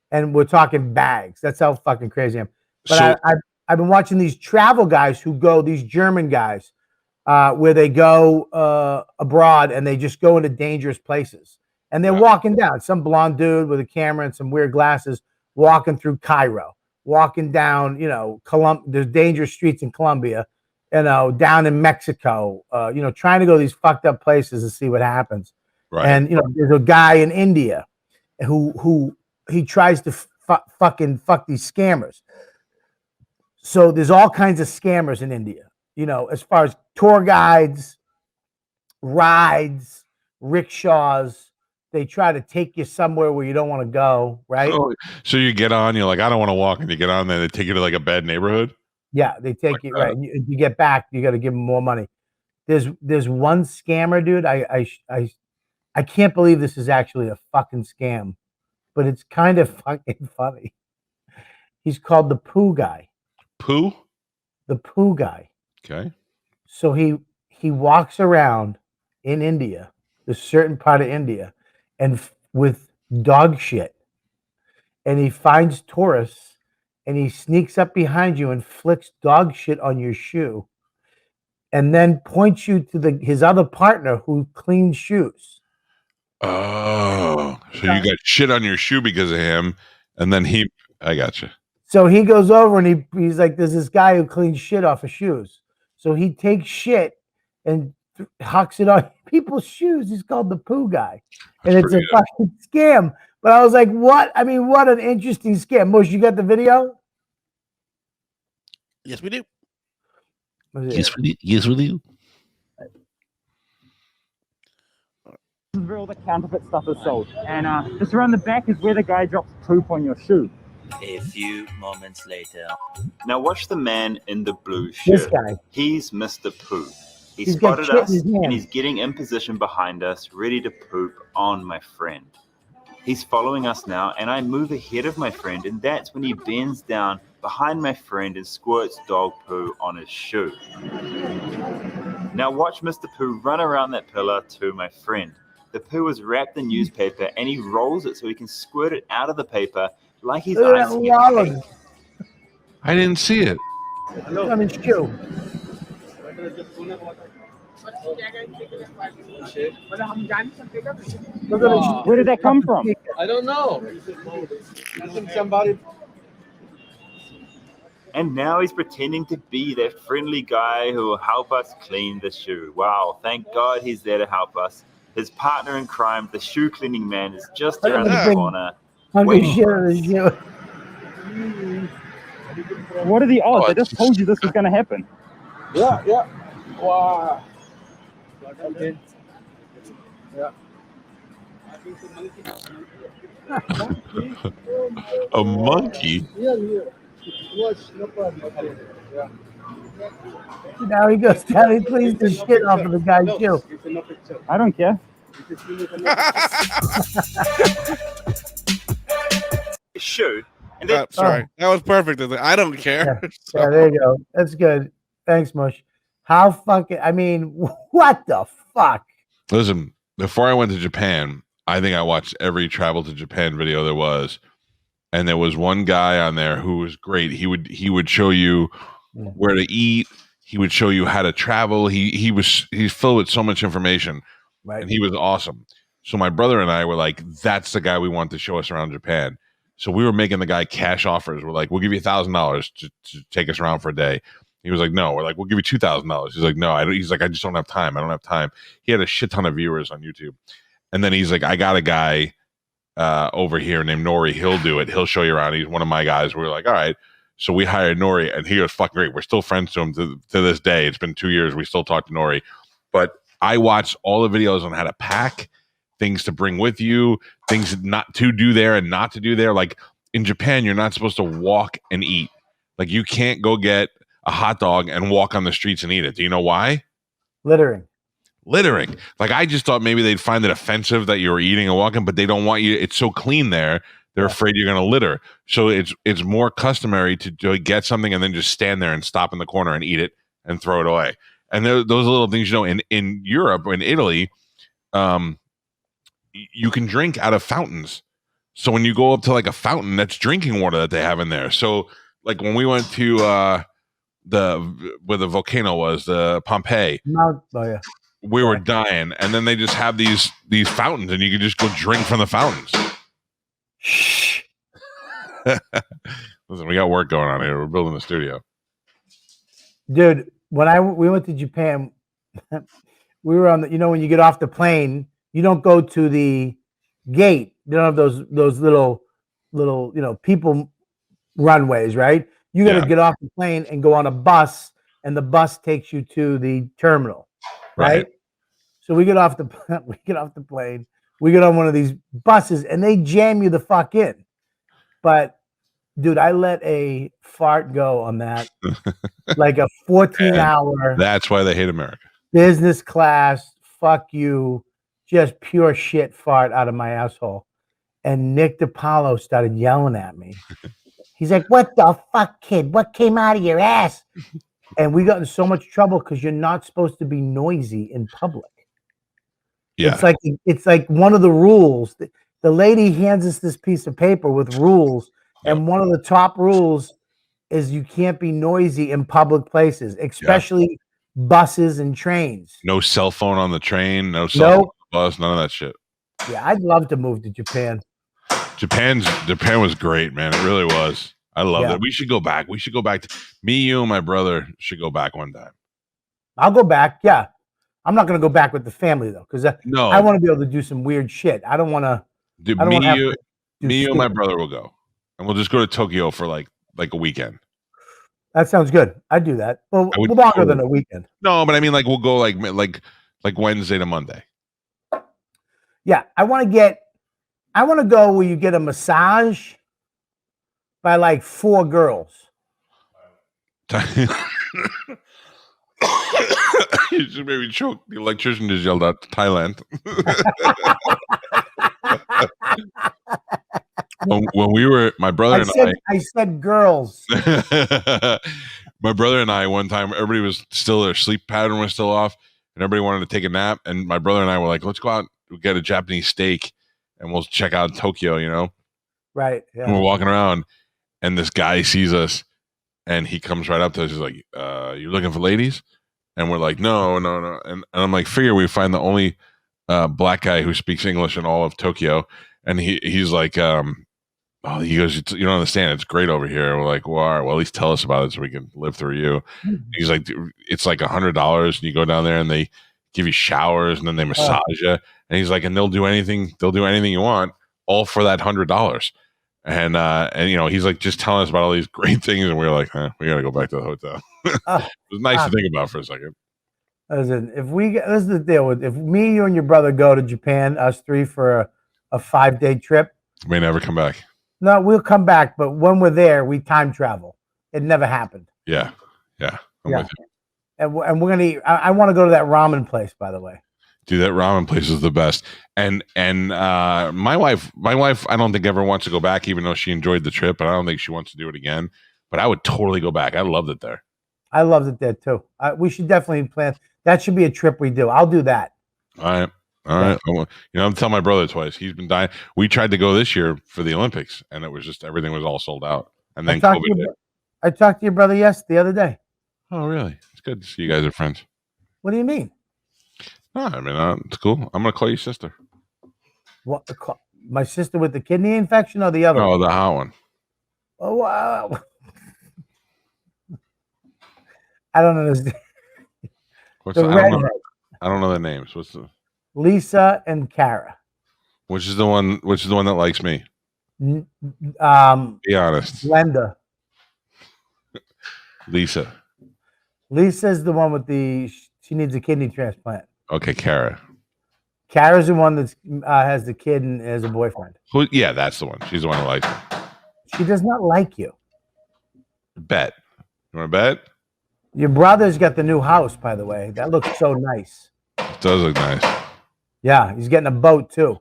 and we're talking bags. That's how fucking crazy I am. But So I've been watching these travel guys who go, these German guys, where they go abroad and they just go into dangerous places. And they're walking down. Some blonde dude with a camera and some weird glasses walking through Cairo, walking down, there's dangerous streets in Colombia, down in Mexico, trying to go to these fucked up places to see what happens. right. And there's a guy in India who he tries to fuck these scammers. So there's all kinds of scammers in India, as far as tour guides, rides, rickshaws. They try to take you somewhere where you don't want to go, right? So you get on, you're like, I don't want to walk, and you get on there, they take you to like a bad neighborhood. Yeah, they take you right. You get back, you got to give them more money. There's one scammer, dude. I can't believe this is actually a fucking scam, but it's kind of fucking funny. He's called the Poo Guy. Poo? The Poo Guy. Okay. So he walks around in India, a certain part of India, and with dog shit, and he finds tourists, and he sneaks up behind you and flicks dog shit on your shoe, and then points you to his other partner who cleans shoes. Oh, so you got shit on your shoe because of him, and then I got you. So he goes over and he's like, there's this guy who cleans shit off of shoes. So he takes shit and hucks it on people's shoes. He's called the Poo Guy. And it's a fucking scam. But I was like, what? I mean, what an interesting scam. Mush, you got the video? Yes, we do. Yes, we do. This is where all the counterfeit stuff is sold. And just around the back is where the guy drops poop on your shoe. A few moments later. Now watch the man in the blue shirt. This guy. He's Mr. Poo. He's got spotted shit in us his hand. and he's getting in position behind us, ready to poop on my friend. He's following us now, and I move ahead of my friend, and that's when he bends down behind my friend and squirts dog poo on his shoe. Now watch Mr. Poo run around that pillar to my friend. The poo is wrapped in newspaper, and he rolls it so he can squirt it out of the paper like he's icing a cake. I didn't see it. On his shoe. Where did that come from? I don't know. Somebody. And now he's pretending to be that friendly guy who will help us clean the shoe. Wow, thank God he's there to help us. His partner in crime, the shoe cleaning man, is just around the corner. What are the odds? I just told you this was going to happen. Yeah. Wow. Okay. Yeah. A monkey? Yeah. Watch, no problem. Yeah. Now he goes down and cleans the shit off of the guy's shoe. I don't care. Shoe. And Oh, sorry. That was perfect. I don't care. Yeah, there you go. That's good. Thanks, Mush. How fucking, I mean, what the fuck? Listen, before I went to Japan, I think I watched every travel to Japan video there was. And there was one guy on there who was great. He would show you where to eat. He would show you how to travel. He's filled with so much information. Right. And he was awesome. So my brother and I were like, that's the guy we want to show us around Japan. So we were making the guy cash offers. We're like, we'll give you $1,000 to take us around for a day. He was like, no. We're like, we'll give you $2,000. He's like, no. He's like, I just don't have time. I don't have time. He had a shit ton of viewers on YouTube. And then he's like, I got a guy over here named Nori. He'll do it. He'll show you around. He's one of my guys. We were like, all right. So we hired Nori, and he was fucking great. We're still friends to him to this day. It's been 2 years. We still talk to Nori. But I watched all the videos on how to pack things to bring with you, things not to do there and not to do there. Like in Japan, you're not supposed to walk and eat. Like you can't go get a hot dog and walk on the streets and eat it. Do you know why? Littering. Like I just thought maybe they'd find it offensive that you were eating and walking, but they don't want you. It's so clean there. They're afraid you're going to litter. So it's more customary to get something and then just stand there and stop in the corner and eat it and throw it away. And those little things, in Europe, in Italy, you can drink out of fountains. So when you go up to like a fountain, that's drinking water that they have in there. So like when we went to where the volcano was, the Pompeii, we were dying, and then they just have these fountains, and you can just go drink from the fountains. Shh. Listen, we got work going on here. We're building the studio. Dude, when we went to Japan, we were on the, when you get off the plane, you don't go to the gate. You don't have those little people runways, right? You got to get off the plane and go on a bus, and the bus takes you to the terminal, right? So we get off the plane, we get on one of these buses, and they jam you the fuck in. But dude, I let a fart go on that, like a 14-hour. That's why they hate America. Business class, fuck you, just pure shit fart out of my asshole. And Nick DiPaolo started yelling at me. He's like, "What the fuck, kid? What came out of your ass?" And we got in so much trouble because you're not supposed to be noisy in public. Yeah. It's like one of the rules. The lady hands us this piece of paper with rules, and one of the top rules is you can't be noisy in public places, especially buses and trains. No cell phone on the train, no cell phone on the bus, none of that shit. Yeah, I'd love to move to Japan. Japan was great, man. It really was. I loved it. We should go back. Me, you, and my brother should go back one time. I'll go back. Yeah. I'm not going to go back with the family though, because I want to be able to do some weird shit. I don't want to. Me, you, and my brother will go, and we'll just go to Tokyo for like a weekend. That sounds good. I'd do that. Well, longer than a weekend. No, but I mean, like we'll go like Wednesday to Monday. Yeah, I want to go where you get a massage by like 4 girls. You just made me choke. The electrician just yelled out Thailand. when we were, my brother I said girls. My brother and I, one time, everybody was still, their sleep pattern was still off, and everybody wanted to take a nap. And my brother and I were like, let's go out and get a Japanese steak, and we'll check out Tokyo, Right. Yeah. And we're walking around, and this guy sees us, and he comes right up to us. He's like, you looking for ladies? And we're like, no. And I'm like, figure we find the only black guy who speaks English in all of Tokyo. And he's like, he goes, you don't understand. It's great over here. And we're like, well, all right, well, at least tell us about it so we can live through you. He's like, it's like $100. And you go down there and they give you showers and then they massage you. And he's like, and they'll do anything you want, all for that $100. And he's like just telling us about all these great things, and we were like, we got to go back to the hotel. It was nice to think about for a second. Listen, this is the deal if me, you, and your brother go to Japan, us 3 for a 5-day trip, we may never come back. No, we'll come back, but when we're there, we time travel. It never happened. Yeah. I'm with you. And we're gonna eat. I want to go to that ramen place, by the way. Dude, that ramen place is the best. And my wife, I don't think ever wants to go back, even though she enjoyed the trip, and I don't think she wants to do it again. But I would totally go back. I loved it there. I loved it there too. We should definitely plan. That should be a trip we do. I'll do that. All right. I'm telling my brother twice. He's been dying. We tried to go this year for the Olympics, and it was just everything was all sold out. And then I talked to your brother the other day. Oh, really? It's good to see you guys are friends. What do you mean? No, I mean, it's cool. I'm going to call you sister. What? My sister with the kidney infection or the other one? No, the hot one. Oh, wow. I don't understand. I don't know the names. What's the Lisa and Kara. Which is the one that likes me? Be honest. Glenda. Lisa. Lisa's the one with she needs a kidney transplant. Okay, Kara. Kara's the one that has the kid and has a boyfriend. Who? Yeah, that's the one. She's the one who likes me. She does not like you. Bet. You want to bet? Your brother's got the new house, by the way. That looks so nice. It does look nice. Yeah, he's getting a boat too.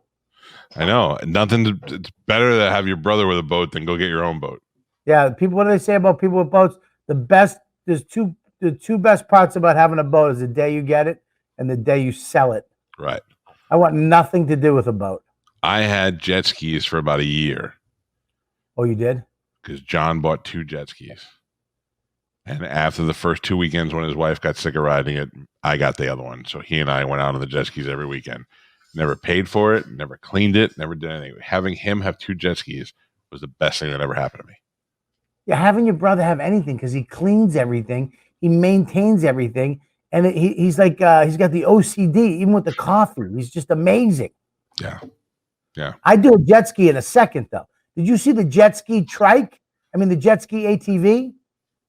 I know. It's better to have your brother with a boat than go get your own boat. Yeah, people. What do they say about people with boats? The two best parts about having a boat is the day you get it and the day you sell it. Right. I want nothing to do with a boat. I had jet skis for about a year. Oh, you did? Because John bought 2 jet skis. And after the first 2 weekends when his wife got sick of riding it, I got the other one. So he and I went out on the jet skis every weekend. Never paid for it, never cleaned it, never did anything. Having him have 2 jet skis was the best thing that ever happened to me. Yeah, having your brother have anything because he cleans everything, he maintains everything, and he's like he's got the OCD even with the coffee. He's just amazing. Yeah, yeah. I do a jet ski in a second though. Did you see the jet ski trike? I mean the jet ski ATV.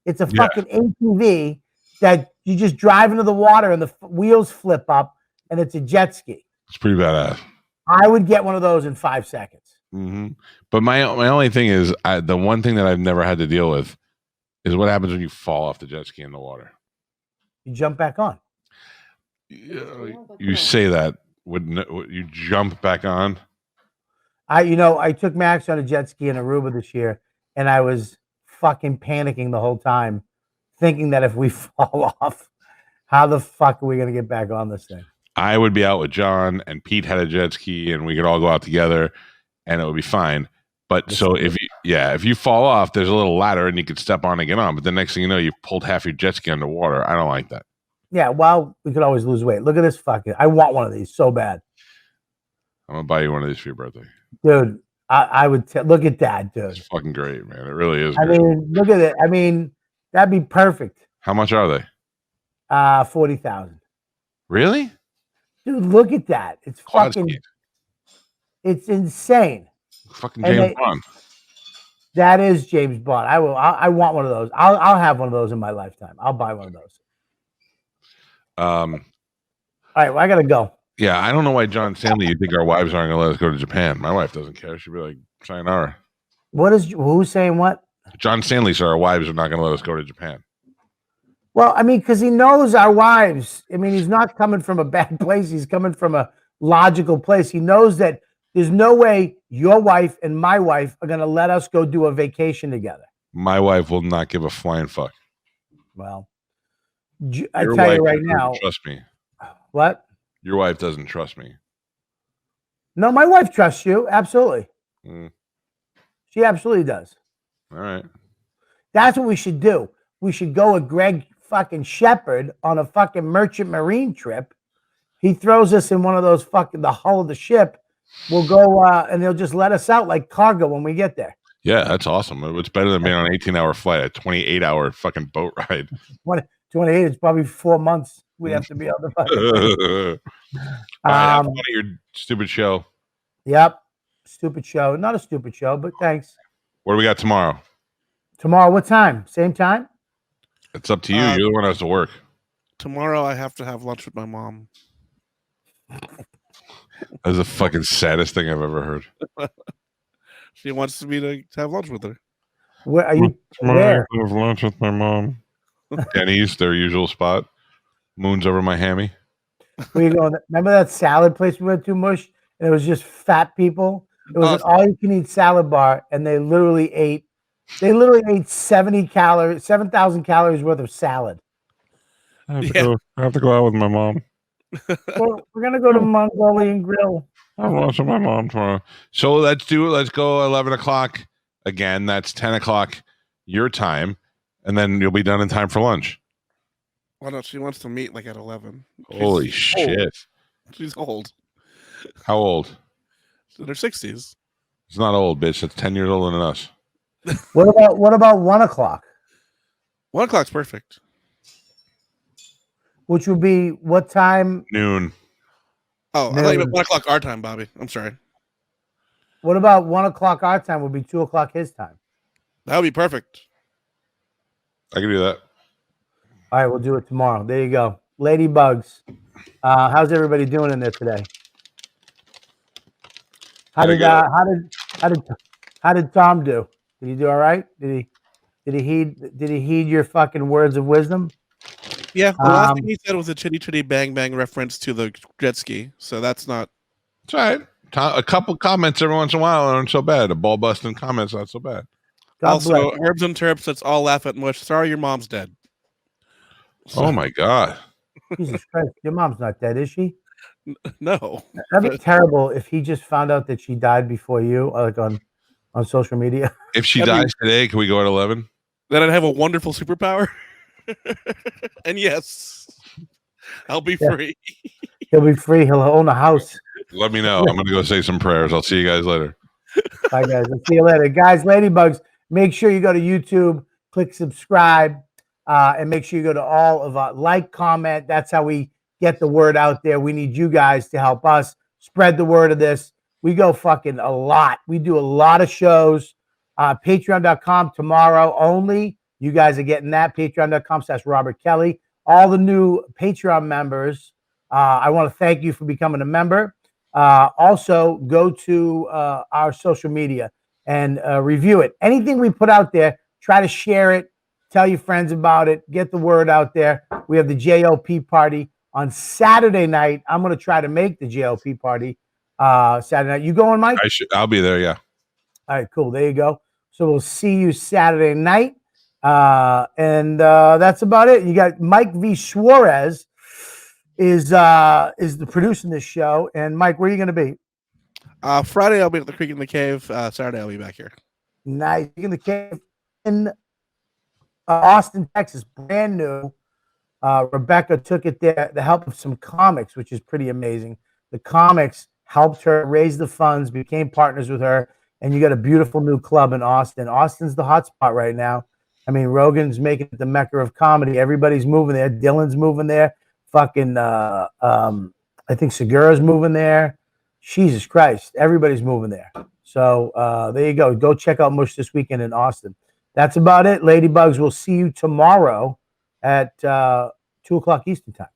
It's a fucking ATV that you just drive into the water and the wheels flip up, and it's a jet ski. It's pretty badass. I would get one of those in 5 seconds. Mm-hmm. But my only thing is, the one thing that I've never had to deal with is what happens when you fall off the jet ski in the water. You jump back on. You say that. Would you jump back on? I took Max on a jet ski in Aruba this year, and I was fucking panicking the whole time, thinking that if we fall off, how the fuck are we gonna get back on this thing? I would be out with John, and Pete had a jet ski, and we could all go out together, and it would be fine. But so if you fall off, there's a little ladder, and you could step on and get on. But the next thing you know, you pulled half your jet ski underwater. I don't like that. Yeah, well, we could always lose weight. Look at this fucking. I want one of these so bad. I'm gonna buy you one of these for your birthday, dude. I would look at that, dude. It's fucking great, man. It really is. I mean, look at it. I mean, that'd be perfect. How much are they? 40,000. Really? Dude, look at that. It's fucking. It's insane. Fucking James Bond. That is James Bond. I want one of those. I'll have one of those in my lifetime. I'll buy one of those. All right, well, I gotta go. Yeah, I don't know why John Stanley. You think our wives aren't gonna let us go to Japan? My wife doesn't care. She'd be like, "Sayonara." Who's saying what? John Stanley said our wives are not gonna let us go to Japan. Well, I mean, because he knows our wives. I mean, he's not coming from a bad place. He's coming from a logical place. He knows that there's no way your wife and my wife are going to let us go do a vacation together. My wife will not give a flying fuck. Well, I tell you right now. Trust me. What? Your wife doesn't trust me. No, my wife trusts you. Absolutely. She absolutely does. All right. That's what we should do. We should go with Greg fucking Shepard on a fucking merchant marine trip. He throws us in one of those the hull of the ship. We'll go and they'll just let us out like cargo when we get there. Yeah, that's awesome. It's better than being on an 18-hour flight, a 28-hour fucking boat ride. 28, it's probably 4 months. We have to be on the fucking. All right, have fun at your stupid show. Yep. Stupid show. Not a stupid show, but thanks. What do we got tomorrow? Tomorrow, what time? Same time? It's up to you. You're the one who has to work. Tomorrow I have to have lunch with my mom. That's the fucking saddest thing I've ever heard. She wants me to have lunch with her. Where are you? Tomorrow I have lunch with my mom. Denny's, their usual spot. Moon's over my hammy. Where you going? Remember that salad place we went to, Mush? And it was just fat people. It was an all-you-can-eat salad bar, and they literally ate 7,000 calories worth of salad. I have to go out with my mom. Well, we're gonna go to Mongolian Grill. I'm watching my mom tomorrow. So let's do it. Let's go 11 o'clock again. That's 10 o'clock your time, and then you'll be done in time for lunch. Why not? She wants to meet like at 11. Holy shit! She's old. How old? In her 60s. It's not old, bitch. It's 10 years older than us. What about 1 o'clock? 1 o'clock's perfect. Which would be what time? Noon. Oh, I thought you meant 1 o'clock our time, Bobby. I'm sorry. What about 1 o'clock our time would be 2 o'clock his time? That would be perfect. I can do that. All right, we'll do it tomorrow. There you go. Ladybugs. How's everybody doing in there today? How Gotta did go. how did Tom do? Did he do all right? Did he heed your fucking words of wisdom? Yeah, the last thing Um, he said was a chitty chitty bang bang reference to the jet ski. So that's not. It's all right. A couple comments every once in a while aren't so bad. A ball busting comment's not so bad. God bless. Also, herbs and terps. Let's all laugh at mush. Sorry, your mom's dead. Oh my god. Jesus Christ, your mom's not dead, is she? No. That'd be terrible if he just found out that she died before you, like on social media. If she I mean- dies today, can we go at 11? Then I'd have a wonderful superpower. And yes, I'll be Yeah. free. He'll be free. He'll own a house. Let me know. I'm gonna go say some prayers. I'll see you guys later. Bye, guys. I'll see you later. Guys, Ladybugs, make sure you go to YouTube, click subscribe, and make sure you go to all of our like, comment. That's how we get the word out there. We need you guys to help us spread the word of this. We go fucking a lot. We do a lot of shows. Patreon.com tomorrow only. You guys are getting that. Patreon.com/Robert Kelly. All the new Patreon members, I want to thank you for becoming a member. Also, go to our social media and review it. Anything we put out there, try to share it. Tell your friends about it. Get the word out there. We have the JOP party on Saturday night. I'm going to try to make the JOP party Saturday night. You going, Mike? I'll be there. Yeah. All right, cool. There you go. So we'll see you Saturday night. And that's about it. You got Mike V. Suarez is the producing this show. And Mike, where are you going to be? Friday I'll be at the Creek in the Cave. Saturday I'll be back here. Nice. You're in the cave in Austin, Texas, brand new. Rebecca took it there, the help of some comics, which is pretty amazing. The comics helped her raise the funds, became partners with her, and you got a beautiful new club in Austin. Austin's the hot spot right now. I mean, Rogan's making it the mecca of comedy. Everybody's moving there. Dylan's moving there. Fucking, I think Segura's moving there. Jesus Christ, everybody's moving there. So there you go. Go check out Mush this weekend in Austin. That's about it. Ladybugs, we'll see you tomorrow at 2 o'clock Eastern time.